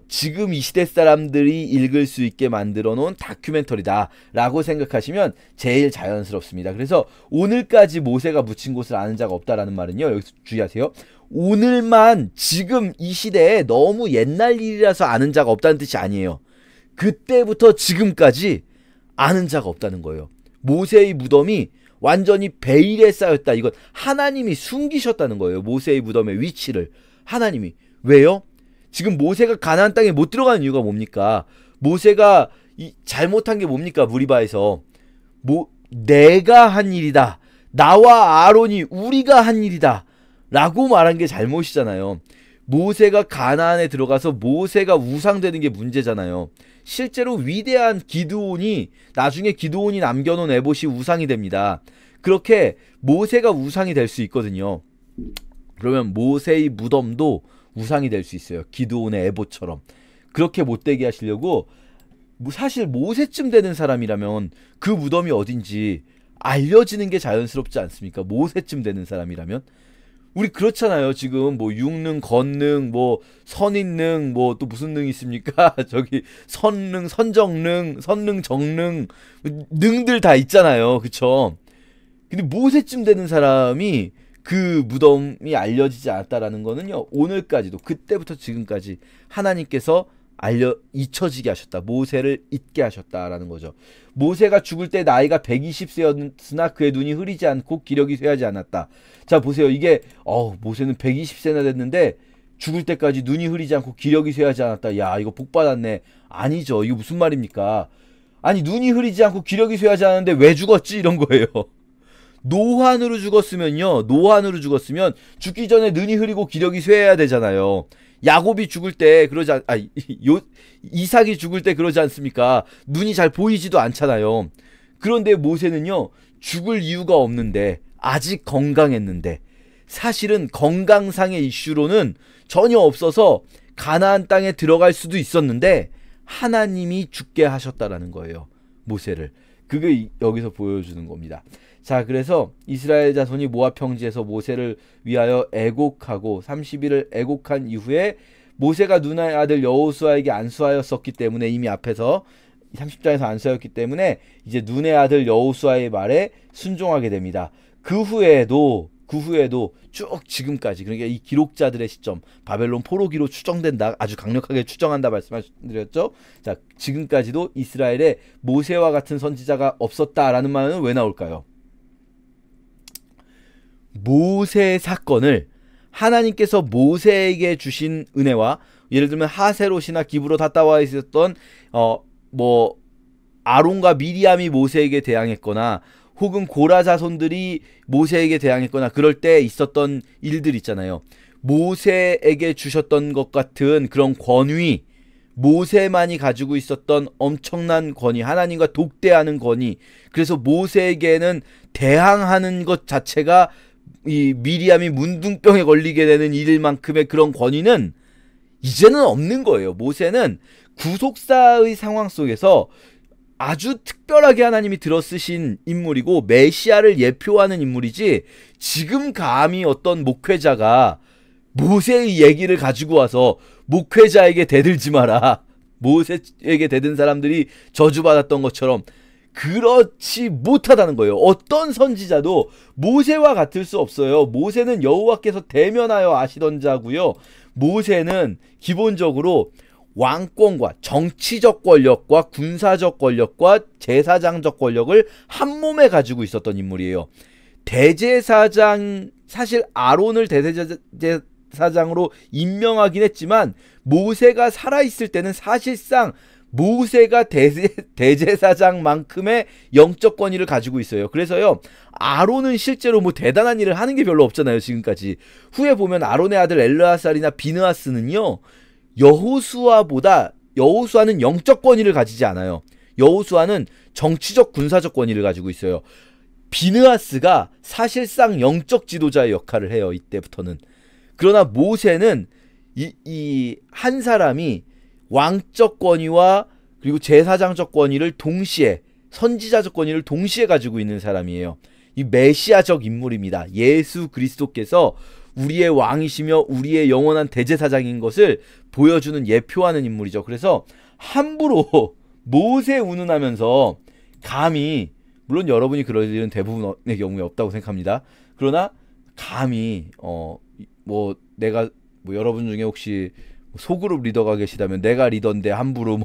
지금 이 시대 사람들이 읽을 수 있게 만들어 놓은 다큐멘터리다 라고 생각하시면 제일 자연스럽습니다. 그래서 오늘까지 모세가 묻힌 곳을 아는 자가 없다라는 말은요, 여기서 주의하세요. 오늘만, 지금 이 시대에 너무 옛날 일이라서 아는 자가 없다는 뜻이 아니에요. 그때부터 지금까지 아는 자가 없다는 거예요. 모세의 무덤이 완전히 베일에 쌓였다. 이건 하나님이 숨기셨다는 거예요. 모세의 무덤의 위치를. 하나님이. 왜요? 지금 모세가 가나안 땅에 못 들어가는 이유가 뭡니까? 모세가 잘못한 게 뭡니까? 무리바에서 내가 한 일이다. 나와 아론이 우리가 한 일이다. 라고 말한 게 잘못이잖아요. 모세가 가나안에 들어가서 모세가 우상 되는 게 문제잖아요. 실제로 위대한 기드온이 나중에 기드온이 남겨놓은 에봇이 우상이 됩니다. 그렇게 모세가 우상이 될 수 있거든요. 그러면 모세의 무덤도 우상이 될 수 있어요. 기드온의 에봇처럼. 그렇게 못되게 하시려고 사실 모세쯤 되는 사람이라면 그 무덤이 어딘지 알려지는 게 자연스럽지 않습니까? 모세쯤 되는 사람이라면. 우리 그렇잖아요. 지금 뭐 육능, 건능, 뭐 선인능, 뭐 또 무슨 능이 있습니까? 저기 선능, 선정능, 선능, 정능 능들 다 있잖아요. 그쵸? 근데 모세쯤 되는 사람이 그 무덤이 알려지지 않았다라는 거는요. 오늘까지도 그때부터 지금까지 하나님께서 잊혀지게 하셨다. 모세를 잊게 하셨다라는 거죠. 모세가 죽을 때 나이가 120세였으나 그의 눈이 흐리지 않고 기력이 쇠하지 않았다. 자 보세요. 이게 모세는 120세나 됐는데 죽을 때까지 눈이 흐리지 않고 기력이 쇠하지 않았다. 야 이거 복 받았네. 아니죠. 이거 무슨 말입니까? 아니 눈이 흐리지 않고 기력이 쇠하지 않았는데 왜 죽었지? 이런 거예요. 노환으로 죽었으면 죽기 전에 눈이 흐리고 기력이 쇠해야 되잖아요. 야곱이 죽을 때 이삭이 죽을 때 그러지 않습니까? 눈이 잘 보이지도 않잖아요. 그런데 모세는요, 죽을 이유가 없는데, 아직 건강했는데, 사실은 건강상의 이슈로는 전혀 없어서 가나안 땅에 들어갈 수도 있었는데, 하나님이 죽게 하셨다라는 거예요. 모세를. 그게 여기서 보여주는 겁니다. 자, 그래서 이스라엘 자손이 모압 평지에서 모세를 위하여 애곡하고 30일을 애곡한 이후에 모세가 눈의 아들 여호수아에게 안수하였었기 때문에 이미 앞에서 30장에서 안수하였기 때문에 이제 눈의 아들 여호수아의 말에 순종하게 됩니다. 그 후에도 쭉 지금까지, 그러니까 이 기록자들의 시점, 바벨론 포로기로 추정된다, 아주 강력하게 추정한다 말씀드렸죠. 자, 지금까지도 이스라엘에 모세와 같은 선지자가 없었다라는 말은 왜 나올까요? 모세 사건을 하나님께서 모세에게 주신 은혜와, 예를 들면 하세롯이나 기브로 다따와에 있었던 아론과 미리암이 모세에게 대항했거나 혹은 고라 자손들이 모세에게 대항했거나 그럴 때 있었던 일들 있잖아요. 모세에게 주셨던 것 같은 그런 권위, 모세만이 가지고 있었던 엄청난 권위, 하나님과 독대하는 권위, 그래서 모세에게는 대항하는 것 자체가 이 미리암이 문둥병에 걸리게 되는 일만큼의 그런 권위는 이제는 없는 거예요. 모세는 구속사의 상황 속에서 아주 특별하게 하나님이 들어쓰신 인물이고 메시아를 예표하는 인물이지, 지금 감히 어떤 목회자가 모세의 얘기를 가지고 와서 목회자에게 대들지 마라, 모세에게 대든 사람들이 저주받았던 것처럼 그렇지 못하다는 거예요. 어떤 선지자도 모세와 같을 수 없어요. 모세는 여호와께서 대면하여 아시던 자고요. 모세는 기본적으로 왕권과 정치적 권력과 군사적 권력과 제사장적 권력을 한 몸에 가지고 있었던 인물이에요. 대제사장, 사실 아론을 대제사장으로 임명하긴 했지만 모세가 살아있을 때는 사실상 모세가 대제사장만큼의 영적 권위를 가지고 있어요. 그래서요, 아론은 실제로 뭐 대단한 일을 하는 게 별로 없잖아요, 지금까지. 후에 보면 아론의 아들 엘르아살이나 비느하스는요, 여호수아는 영적 권위를 가지지 않아요. 여호수아는 정치적 군사적 권위를 가지고 있어요. 비느하스가 사실상 영적 지도자의 역할을 해요, 이때부터는. 그러나 모세는 이 한 사람이 왕적 권위와 그리고 제사장적 권위를 동시에, 선지자적 권위를 동시에 가지고 있는 사람이에요. 이 메시아적 인물입니다. 예수 그리스도께서 우리의 왕이시며 우리의 영원한 대제사장인 것을 보여주는, 예표하는 인물이죠. 그래서 함부로 모세 운운하면서 감히, 물론 여러분이 그럴 일은 대부분의 경우에 없다고 생각합니다. 그러나 감히 내가 여러분 중에 혹시 소그룹 리더가 계시다면 내가 리더인데 함부로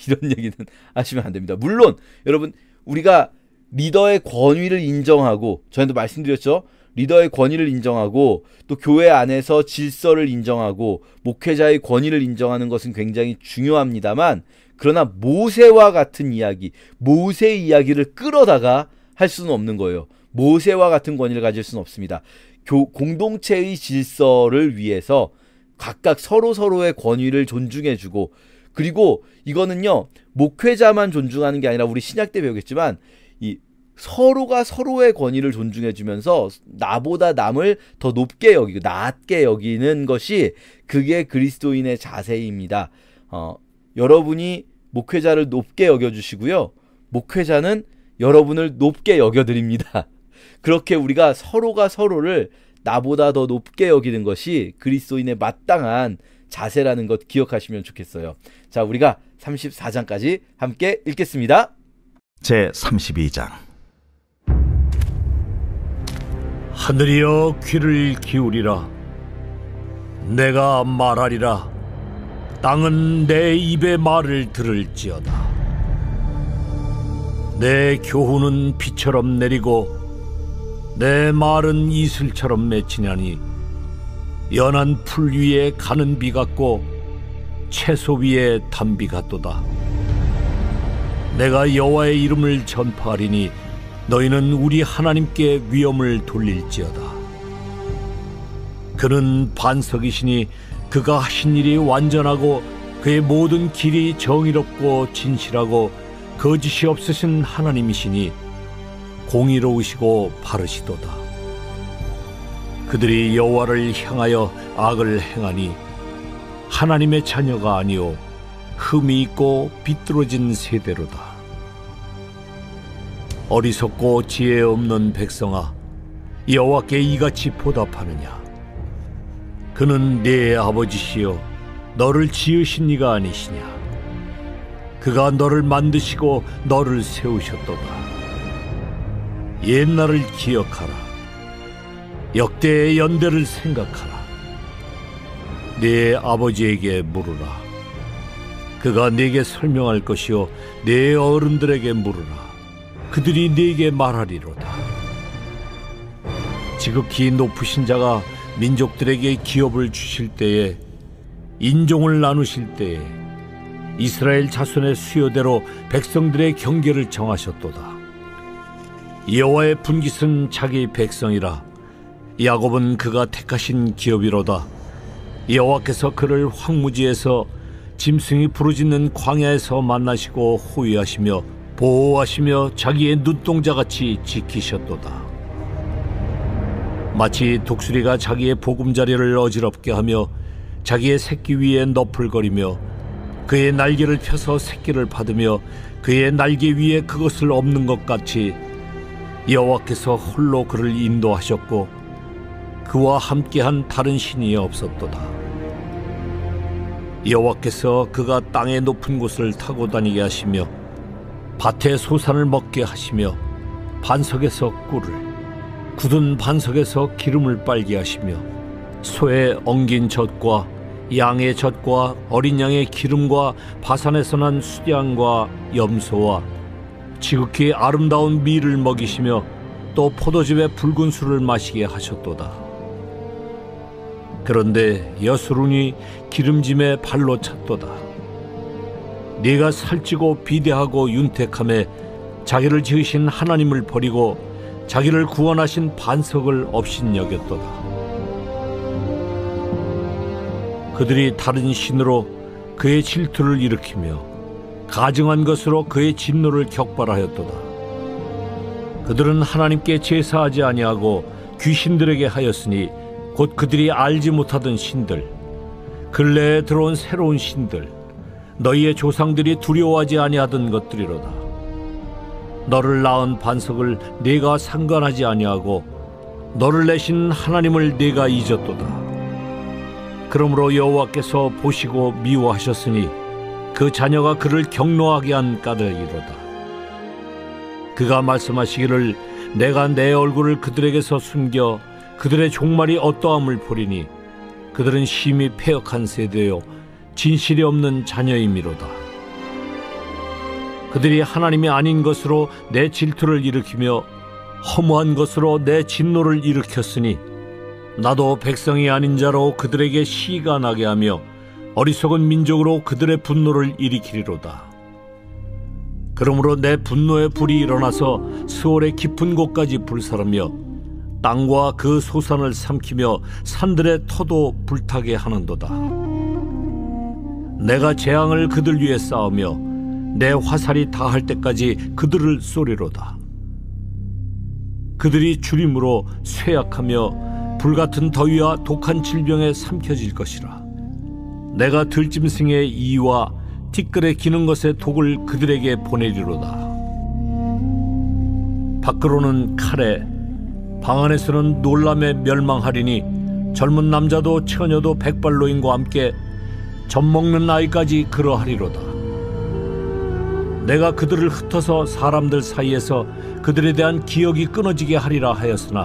이런 얘기는 하시면 안 됩니다. 물론 여러분, 우리가 리더의 권위를 인정하고, 저희도 말씀드렸죠. 리더의 권위를 인정하고 또 교회 안에서 질서를 인정하고 목회자의 권위를 인정하는 것은 굉장히 중요합니다만, 그러나 모세와 같은 이야기, 모세의 이야기를 끌어다가 할 수는 없는 거예요. 모세와 같은 권위를 가질 수는 없습니다. 공동체의 질서를 위해서 각각 서로의 권위를 존중해주고, 그리고 이거는요 목회자만 존중하는 게 아니라, 우리 신약 때 배우겠지만 이 서로가 서로의 권위를 존중해주면서 나보다 남을 더 높게 여기고 낮게 여기는 것이, 그게 그리스도인의 자세입니다. 여러분이 목회자를 높게 여겨주시고요, 목회자는 여러분을 높게 여겨드립니다. 그렇게 우리가 서로가 서로를 나보다 더 높게 여기는 것이 그리스도인의 마땅한 자세라는 것 기억하시면 좋겠어요. 자, 우리가 34장까지 함께 읽겠습니다. 제 32장. 하늘이여 귀를 기울이라. 내가 말하리라. 땅은 내 입의 말을 들을지어다. 내 교훈은 비처럼 내리고 내 말은 이슬처럼 맺히냐니, 연한 풀 위에 가는 비 같고 채소 위에 단비 같도다. 내가 여호와의 이름을 전파하리니 너희는 우리 하나님께 위엄을 돌릴지어다. 그는 반석이시니 그가 하신 일이 완전하고 그의 모든 길이 정의롭고 진실하고 거짓이 없으신 하나님이시니 공의로우시고 바르시도다. 그들이 여호와를 향하여 악을 행하니 하나님의 자녀가 아니오 흠이 있고 비뚤어진 세대로다. 어리석고 지혜 없는 백성아, 여호와께 이같이 보답하느냐? 그는 네 아버지시여 너를 지으신 이가 아니시냐? 그가 너를 만드시고 너를 세우셨도다. 옛날을 기억하라. 역대의 연대를 생각하라. 네 아버지에게 물으라. 그가 네게 설명할 것이요 네 어른들에게 물으라. 그들이 네게 말하리로다. 지극히 높으신 자가 민족들에게 기업을 주실 때에, 인종을 나누실 때에 이스라엘 자손의 수요대로 백성들의 경계를 정하셨도다. 여호와의 분깃은 자기 백성이라. 야곱은 그가 택하신 기업이로다. 여호와께서 그를 황무지에서 짐승이 부르짖는 광야에서 만나시고 호위하시며 보호하시며 자기의 눈동자같이 지키셨도다. 마치 독수리가 자기의 보금자리를 어지럽게 하며 자기의 새끼 위에 너풀거리며 그의 날개를 펴서 새끼를 받으며 그의 날개 위에 그것을 엎는 것 같이, 여호와께서 홀로 그를 인도하셨고 그와 함께한 다른 신이 없었도다. 여호와께서 그가 땅의 높은 곳을 타고 다니게 하시며 밭의 소산을 먹게 하시며 반석에서 꿀을, 굳은 반석에서 기름을 빨게 하시며 소의 엉긴 젖과 양의 젖과 어린 양의 기름과 바산에서 난 수양과 염소와 지극히 아름다운 밀을 먹이시며 또 포도즙의 붉은 술을 마시게 하셨도다. 그런데 여수룬이 기름짐에 발로 찼도다. 네가 살찌고 비대하고 윤택함에 자기를 지으신 하나님을 버리고 자기를 구원하신 반석을 업신여겼도다. 그들이 다른 신으로 그의 질투를 일으키며 가증한 것으로 그의 진노를 격발하였도다. 그들은 하나님께 제사하지 아니하고 귀신들에게 하였으니, 곧 그들이 알지 못하던 신들, 근래에 들어온 새로운 신들, 너희의 조상들이 두려워하지 아니하던 것들이로다. 너를 낳은 반석을 네가 상관하지 아니하고 너를 내신 하나님을 네가 잊었도다. 그러므로 여호와께서 보시고 미워하셨으니 그 자녀가 그를 경노하게 한 까닭이로다. 그가 말씀하시기를 내가 내 얼굴을 그들에게서 숨겨 그들의 종말이 어떠함을 보리니 그들은 심히 패역한 세대요 진실이 없는 자녀이미로다. 그들이 하나님이 아닌 것으로 내 질투를 일으키며 허무한 것으로 내 진노를 일으켰으니 나도 백성이 아닌 자로 그들에게 시가 나게 하며 어리석은 민족으로 그들의 분노를 일으키리로다. 그러므로 내 분노의 불이 일어나서 스올의 깊은 곳까지 불사르며 땅과 그 소산을 삼키며 산들의 터도 불타게 하는도다. 내가 재앙을 그들 위에 쌓으며 내 화살이 다할 때까지 그들을 쏘리로다. 그들이 주림으로 쇠약하며 불같은 더위와 독한 질병에 삼켜질 것이라. 내가 들짐승의 이와 티끌에 기는 것의 독을 그들에게 보내리로다. 밖으로는 칼에, 방 안에서는 놀람에 멸망하리니 젊은 남자도 처녀도 백발노인과 함께 젖먹는 아이까지 그러하리로다. 내가 그들을 흩어서 사람들 사이에서 그들에 대한 기억이 끊어지게 하리라 하였으나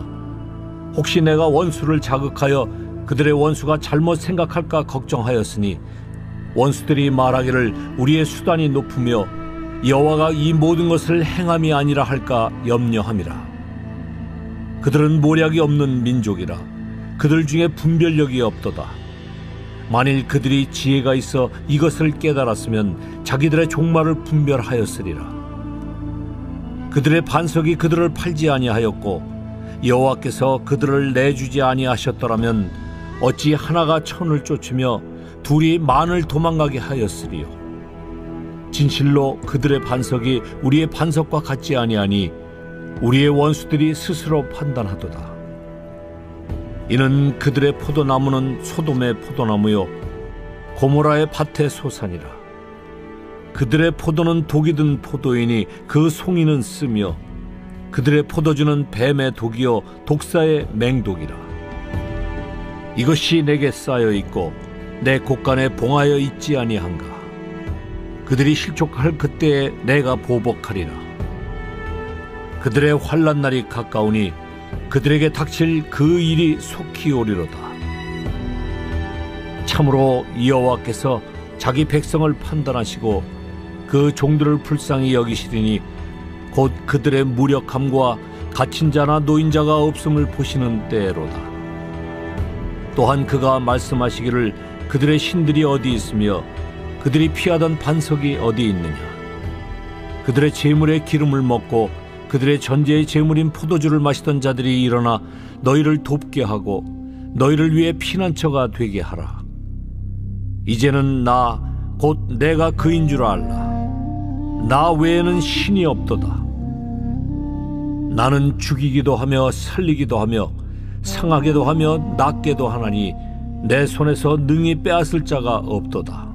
혹시 내가 원수를 자극하여 그들의 원수가 잘못 생각할까 걱정하였으니 원수들이 말하기를 우리의 수단이 높으며 여호와가 이 모든 것을 행함이 아니라 할까 염려함이라. 그들은 모략이 없는 민족이라. 그들 중에 분별력이 없도다. 만일 그들이 지혜가 있어 이것을 깨달았으면 자기들의 종말을 분별하였으리라. 그들의 반석이 그들을 팔지 아니하였고 여호와께서 그들을 내주지 아니하셨더라면 어찌 하나가 천을 쫓으며 둘이 만을 도망가게 하였으리요. 진실로 그들의 반석이 우리의 반석과 같지 아니하니 우리의 원수들이 스스로 판단하도다. 이는 그들의 포도나무는 소돔의 포도나무요 고모라의 밭의 소산이라. 그들의 포도는 독이 든 포도이니 그 송이는 쓰며 그들의 포도주는 뱀의 독이요 독사의 맹독이라. 이것이 내게 쌓여 있고 내 곳간에 봉하여 있지 아니한가. 그들이 실족할 그때에 내가 보복하리라. 그들의 환난 날이 가까우니 그들에게 닥칠 그 일이 속히 오리로다. 참으로 여호와께서 자기 백성을 판단하시고 그 종들을 불쌍히 여기시리니 곧 그들의 무력함과 갇힌 자나 노인자가 없음을 보시는 때로다. 또한 그가 말씀하시기를 그들의 신들이 어디 있으며 그들이 피하던 반석이 어디 있느냐. 그들의 재물의 기름을 먹고 그들의 전제의 재물인 포도주를 마시던 자들이 일어나 너희를 돕게 하고 너희를 위해 피난처가 되게 하라. 이제는 나 곧 내가 그인 줄 알라. 나 외에는 신이 없도다. 나는 죽이기도 하며 살리기도 하며 상하게도 하며 낫게도 하나니 내 손에서 능히 빼앗을 자가 없도다.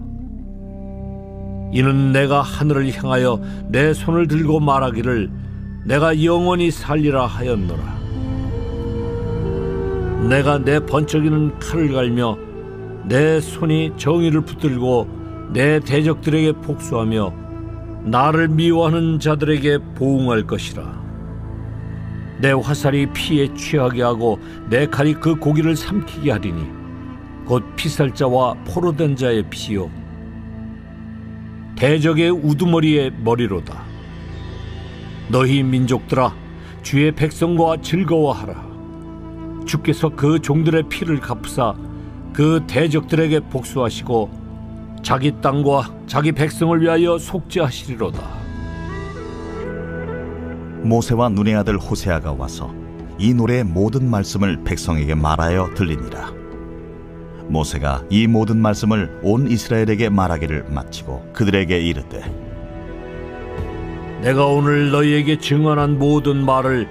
이는 내가 하늘을 향하여 내 손을 들고 말하기를 내가 영원히 살리라 하였노라. 내가 내 번쩍이는 칼을 갈며 내 손이 정의를 붙들고 내 대적들에게 복수하며 나를 미워하는 자들에게 보응할 것이라. 내 화살이 피에 취하게 하고 내 칼이 그 고기를 삼키게 하리니 곧 피살자와 포로된 자의 피요 대적의 우두머리의 머리로다. 너희 민족들아 주의 백성과 즐거워하라. 주께서 그 종들의 피를 갚으사 그 대적들에게 복수하시고 자기 땅과 자기 백성을 위하여 속죄하시리로다. 모세와 눈의 아들 호세아가 와서 이 노래의 모든 말씀을 백성에게 말하여 들리니라. 모세가 이 모든 말씀을 온 이스라엘에게 말하기를 마치고 그들에게 이르되 내가 오늘 너희에게 증언한 모든 말을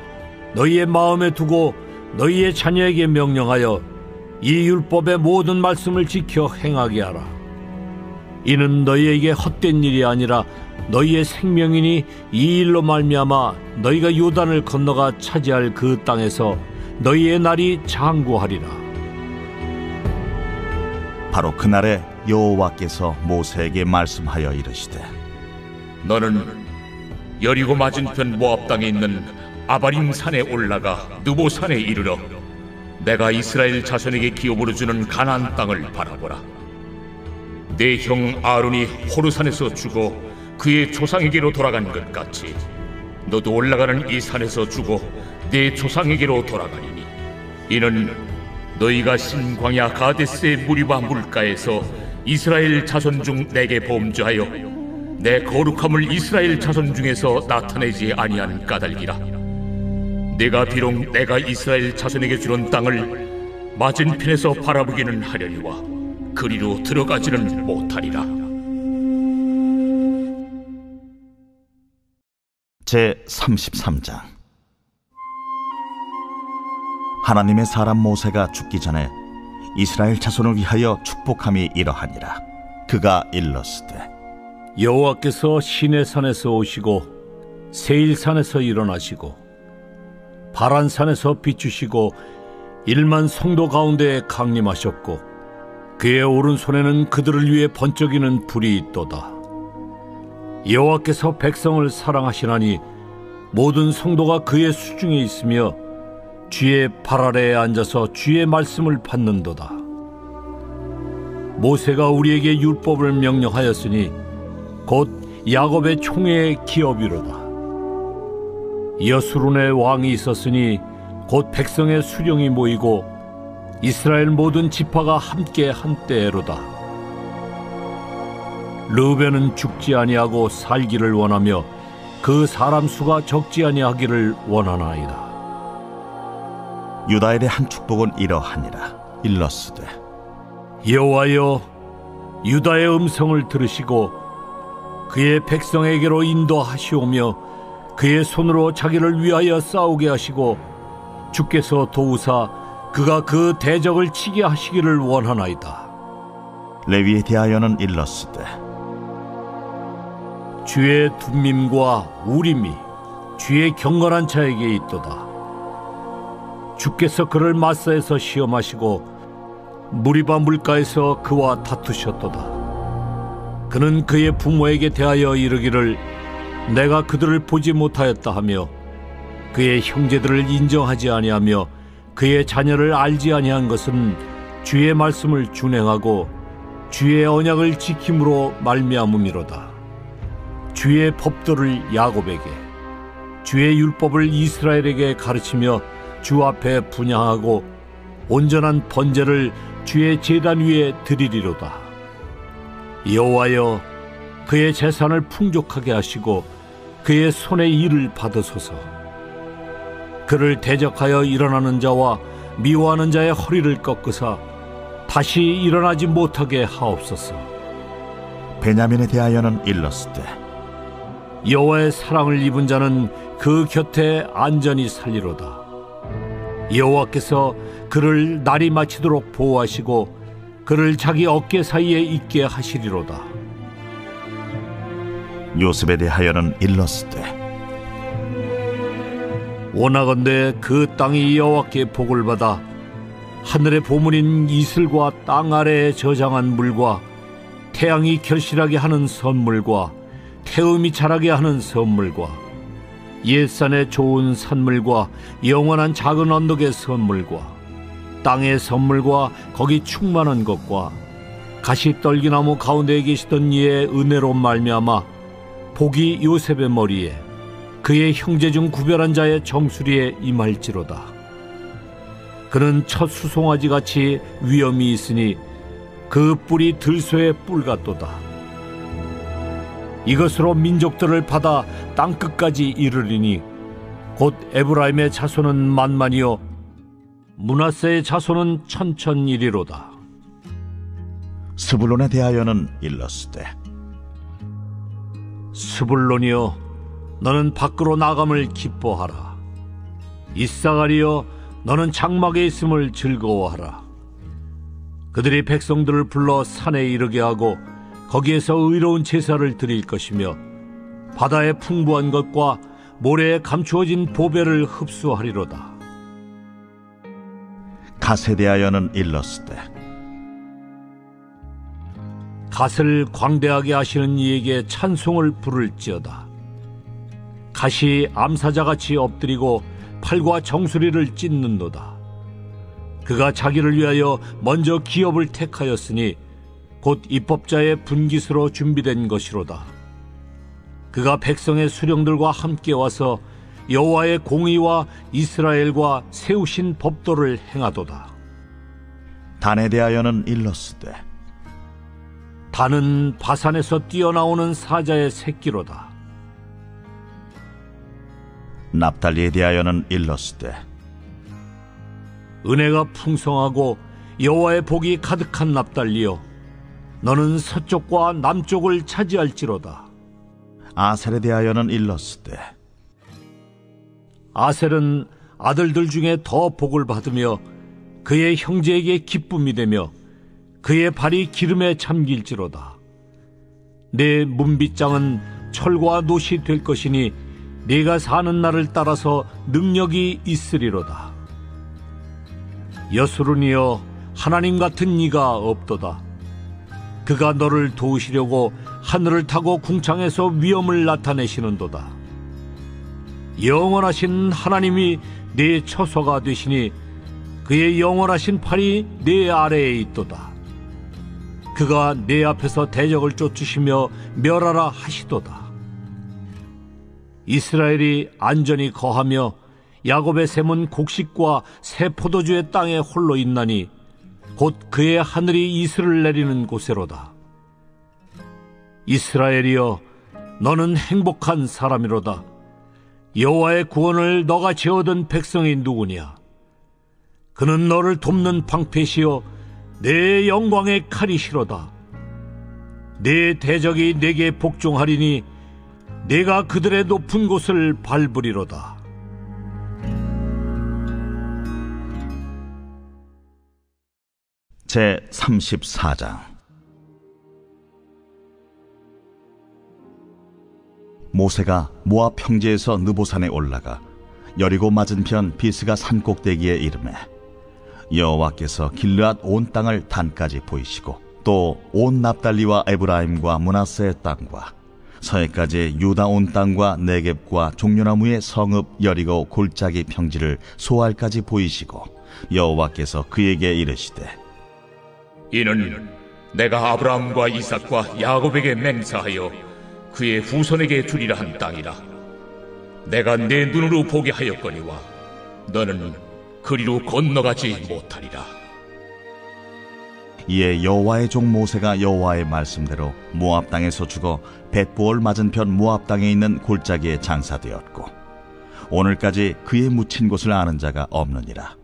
너희의 마음에 두고 너희의 자녀에게 명령하여 이 율법의 모든 말씀을 지켜 행하게 하라. 이는 너희에게 헛된 일이 아니라 너희의 생명이니 이 일로 말미암아 너희가 요단을 건너가 차지할 그 땅에서 너희의 날이 장구하리라. 바로 그날에 여호와께서 모세에게 말씀하여 이르시되 너는 여리고 맞은편 모압 땅에 있는 아바림 산에 올라가 느보 산에 이르러 내가 이스라엘 자손에게 기업으로 주는 가나안 땅을 바라보라. 내 형 아론이 호르산에서 죽어 그의 조상에게로 돌아간 것 같이 너도 올라가는 이 산에서 죽어 내 조상에게로 돌아가리니 이는 너희가 신광야 가데스의 무리바 물가에서 이스라엘 자손 중 내게 범죄하여 내 거룩함을 이스라엘 자손 중에서 나타내지 아니한 까닭이라. 내가 비록 내가 이스라엘 자손에게 주는 땅을 맞은편에서 바라보기는 하려니와 그리로 들어가지는 못하리라. 제33장. 하나님의 사람 모세가 죽기 전에 이스라엘 자손을 위하여 축복함이 이러하니라. 그가 일렀으되 여호와께서 시내산에서 오시고 세일산에서 일어나시고 바란산에서 비추시고 1만 성도 가운데에 강림하셨고 그의 오른손에는 그들을 위해 번쩍이는 불이 있도다. 여호와께서 백성을 사랑하시나니 모든 성도가 그의 수중에 있으며 주의 발 아래에 앉아서 주의 말씀을 받는도다. 모세가 우리에게 율법을 명령하였으니 곧 야곱의 총회의 기업이로다. 여수론의 왕이 있었으니 곧 백성의 수령이 모이고 이스라엘 모든 지파가 함께 한때로다. 르우벤은 죽지 아니하고 살기를 원하며 그 사람 수가 적지 아니하기를 원하나이다. 유다엘의 한 축복은 이러하니라. 일렀으되 여호와여, 유다의 음성을 들으시고 그의 백성에게로 인도하시오며 그의 손으로 자기를 위하여 싸우게 하시고 주께서 도우사 그가 그 대적을 치게 하시기를 원하나이다. 레위에 대하여는 일렀으되 주의 둠밈과 우림이 주의 경건한 자에게 있도다. 주께서 그를 마사에서 시험하시고 무리바 물가에서 그와 다투셨도다. 그는 그의 부모에게 대하여 이르기를 내가 그들을 보지 못하였다 하며 그의 형제들을 인정하지 아니하며 그의 자녀를 알지 아니한 것은 주의 말씀을 준행하고 주의 언약을 지킴으로 말미암음이로다. 주의 법도를 야곱에게 주의 율법을 이스라엘에게 가르치며 주 앞에 분향하고 온전한 번제를 주의 제단 위에 드리리로다. 여호와여, 그의 재산을 풍족하게 하시고 그의 손의 일을 받으소서. 그를 대적하여 일어나는 자와 미워하는 자의 허리를 꺾으사 다시 일어나지 못하게 하옵소서. 베냐민에 대하여는 일렀으되 여호와의 사랑을 입은 자는 그 곁에 안전히 살리로다. 여호와께서 그를 날이 마치도록 보호하시고 그를 자기 어깨 사이에 있게 하시리로다. 요셉에 대하여는 일렀으되 원하건대 그 땅이 여호와께 복을 받아 하늘의 보물인 이슬과 땅 아래에 저장한 물과 태양이 결실하게 하는 선물과 태음이 자라게 하는 선물과 옛산의 좋은 산물과 영원한 작은 언덕의 선물과 땅의 선물과 거기 충만한 것과 가시떨기나무 가운데에 계시던 이의 은혜로 말미암아 복이 요셉의 머리에 그의 형제 중 구별한 자의 정수리에 임할지로다. 그는 첫 수송아지같이 위엄이 있으니 그 뿔이 들소의 뿔 같도다. 이것으로 민족들을 받아 땅끝까지 이르리니 곧 에브라임의 자손은 만만이요 므낫세의 자손은 천천이리로다. 스불론에 대하여는 일렀으되 스불론이여, 너는 밖으로 나감을 기뻐하라. 이사가리여, 너는 장막에 있음을 즐거워하라. 그들이 백성들을 불러 산에 이르게 하고 거기에서 의로운 제사를 드릴 것이며 바다의 풍부한 것과 모래에 감추어진 보배를 흡수하리로다. 갓에 대하여는 일렀으되 갓을 광대하게 하시는 이에게 찬송을 부를지어다. 갓이 암사자같이 엎드리고 팔과 정수리를 찢는도다. 그가 자기를 위하여 먼저 기업을 택하였으니 곧 입법자의 분깃으로 준비된 것이로다. 그가 백성의 수령들과 함께 와서 여호와의 공의와 이스라엘과 세우신 법도를 행하도다. 단에 대하여는 일렀으되 단은 바산에서 뛰어나오는 사자의 새끼로다. 납달리에 대하여는 일렀으되 은혜가 풍성하고 여호와의 복이 가득한 납달리여, 너는 서쪽과 남쪽을 차지할지로다. 아셀에 대하여는 일렀으되 아셀은 아들들 중에 더 복을 받으며 그의 형제에게 기쁨이 되며 그의 발이 기름에 잠길지로다. 내 문빗장은 철과 놋이 될 것이니 네가 사는 날을 따라서 능력이 있으리로다. 여수론이여, 하나님 같은 이가 없도다. 그가 너를 도우시려고 하늘을 타고 궁창에서 위엄을 나타내시는도다. 영원하신 하나님이 네 처소가 되시니 그의 영원하신 팔이 네 아래에 있도다. 그가 네 앞에서 대적을 쫓으시며 멸하라 하시도다. 이스라엘이 안전히 거하며 야곱의 샘은 곡식과 새 포도주의 땅에 홀로 있나니 곧 그의 하늘이 이슬을 내리는 곳에로다. 이스라엘이여, 너는 행복한 사람이로다. 여호와의 구원을 너가 재어든 백성이 누구냐? 그는 너를 돕는 방패시여 내 영광의 칼이시로다. 내 대적이 내게 복종하리니 내가 그들의 높은 곳을 밟으리로다. 제 34장. 모세가 모압 평지에서 느보산에 올라가 여리고 맞은편 비스가 산꼭대기에 이르매 여호와께서 길르앗 온 땅을 단까지 보이시고 또 온 납달리와 에브라임과 므낫세의 땅과 서해까지 유다 온 땅과 네겝과 종려나무의 성읍 여리고 골짜기 평지를 소알까지 보이시고 여호와께서 그에게 이르시되 이는 내가 아브라함과 이삭과 야곱에게 맹세하여 그의 후손에게 주리라 한 땅이라. 내가 내 눈으로 보게 하였거니와 너는 그리로 건너가지 못하리라. 이에 여호와의 종 모세가 여호와의 말씀대로 모압 땅에서 죽어 벳보을 맞은편 모압 땅에 있는 골짜기에 장사되었고 오늘까지 그의 묻힌 곳을 아는 자가 없느니라.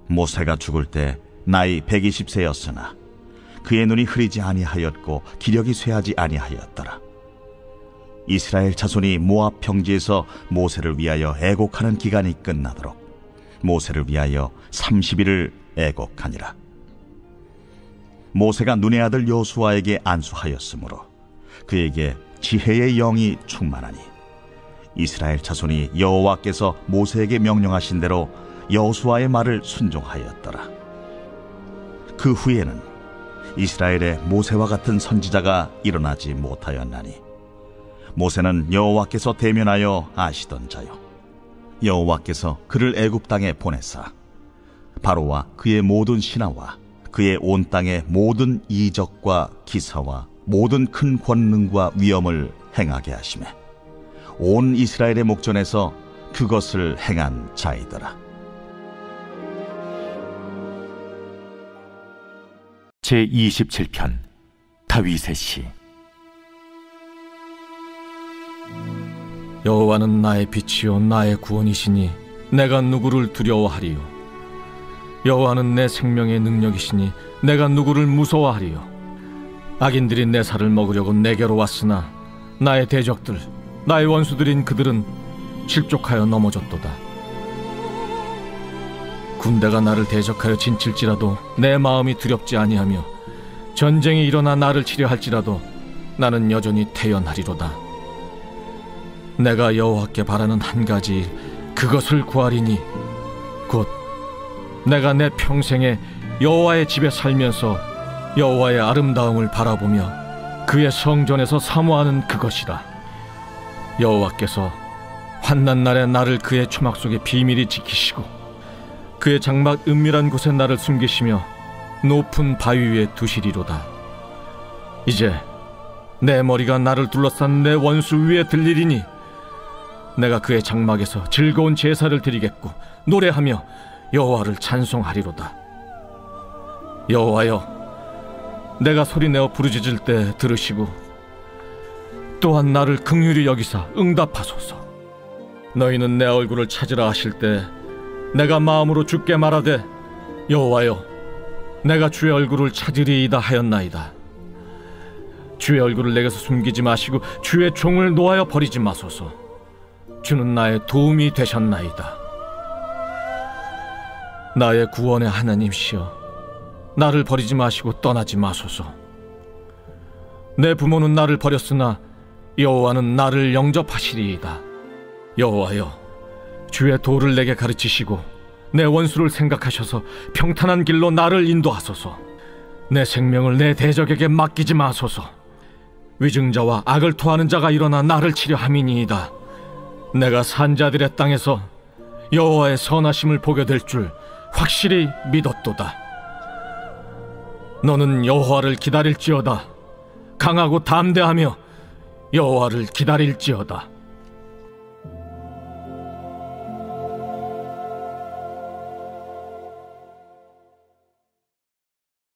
모세가 죽을 때 나이 120세였으나 그의 눈이 흐리지 아니하였고 기력이 쇠하지 아니하였더라. 이스라엘 자손이 모압 평지에서 모세를 위하여 애곡하는 기간이 끝나도록 모세를 위하여 30일을 애곡하니라. 모세가 눈의 아들 여호수아에게 안수하였으므로 그에게 지혜의 영이 충만하니 이스라엘 자손이 여호와께서 모세에게 명령하신 대로 여호수아의 말을 순종하였더라. 그 후에는 이스라엘에 모세와 같은 선지자가 일어나지 못하였나니 모세는 여호와께서 대면하여 아시던 자요 여호와께서 그를 애굽 땅에 보내사 바로와 그의 모든 신하와 그의 온 땅의 모든 이적과 기사와 모든 큰 권능과 위엄을 행하게 하시매 온 이스라엘의 목전에서 그것을 행한 자이더라. 제27편 다윗의 시. 여호와는 나의 빛이요 나의 구원이시니 내가 누구를 두려워하리요. 여호와는 내 생명의 능력이시니 내가 누구를 무서워하리요. 악인들이 내 살을 먹으려고 내게로 왔으나 나의 대적들 나의 원수들인 그들은 실족하여 넘어졌도다. 군대가 나를 대적하여 진칠지라도 내 마음이 두렵지 아니하며 전쟁이 일어나 나를 치려 할지라도 나는 여전히 태연하리로다. 내가 여호와께 바라는 한 가지 일, 그것을 구하리니 곧 내가 내 평생에 여호와의 집에 살면서 여호와의 아름다움을 바라보며 그의 성전에서 사모하는 그것이다. 여호와께서 환난 날에 나를 그의 초막 속에 비밀히 지키시고 그의 장막 은밀한 곳에 나를 숨기시며 높은 바위 위에 두시리로다. 이제 내 머리가 나를 둘러싼 내 원수 위에 들리리니 내가 그의 장막에서 즐거운 제사를 드리겠고 노래하며 여호와를 찬송하리로다. 여호와여, 내가 소리내어 부르짖을 때 들으시고 또한 나를 긍휼히 여기사 응답하소서. 너희는 내 얼굴을 찾으라 하실 때 내가 마음으로 주께 말하되 여호와여, 내가 주의 얼굴을 찾으리이다 하였나이다. 주의 얼굴을 내게서 숨기지 마시고 주의 종을 놓아여 버리지 마소서. 주는 나의 도움이 되셨나이다. 나의 구원의 하나님시여, 나를 버리지 마시고 떠나지 마소서. 내 부모는 나를 버렸으나 여호와는 나를 영접하시리이다. 여호와여, 주의 도를 내게 가르치시고 내 원수를 생각하셔서 평탄한 길로 나를 인도하소서. 내 생명을 내 대적에게 맡기지 마소서. 위증자와 악을 토하는 자가 일어나 나를 치려 함이니이다. 내가 산자들의 땅에서 여호와의 선하심을 보게 될 줄 확실히 믿었도다. 너는 여호와를 기다릴지어다. 강하고 담대하며 여호와를 기다릴지어다.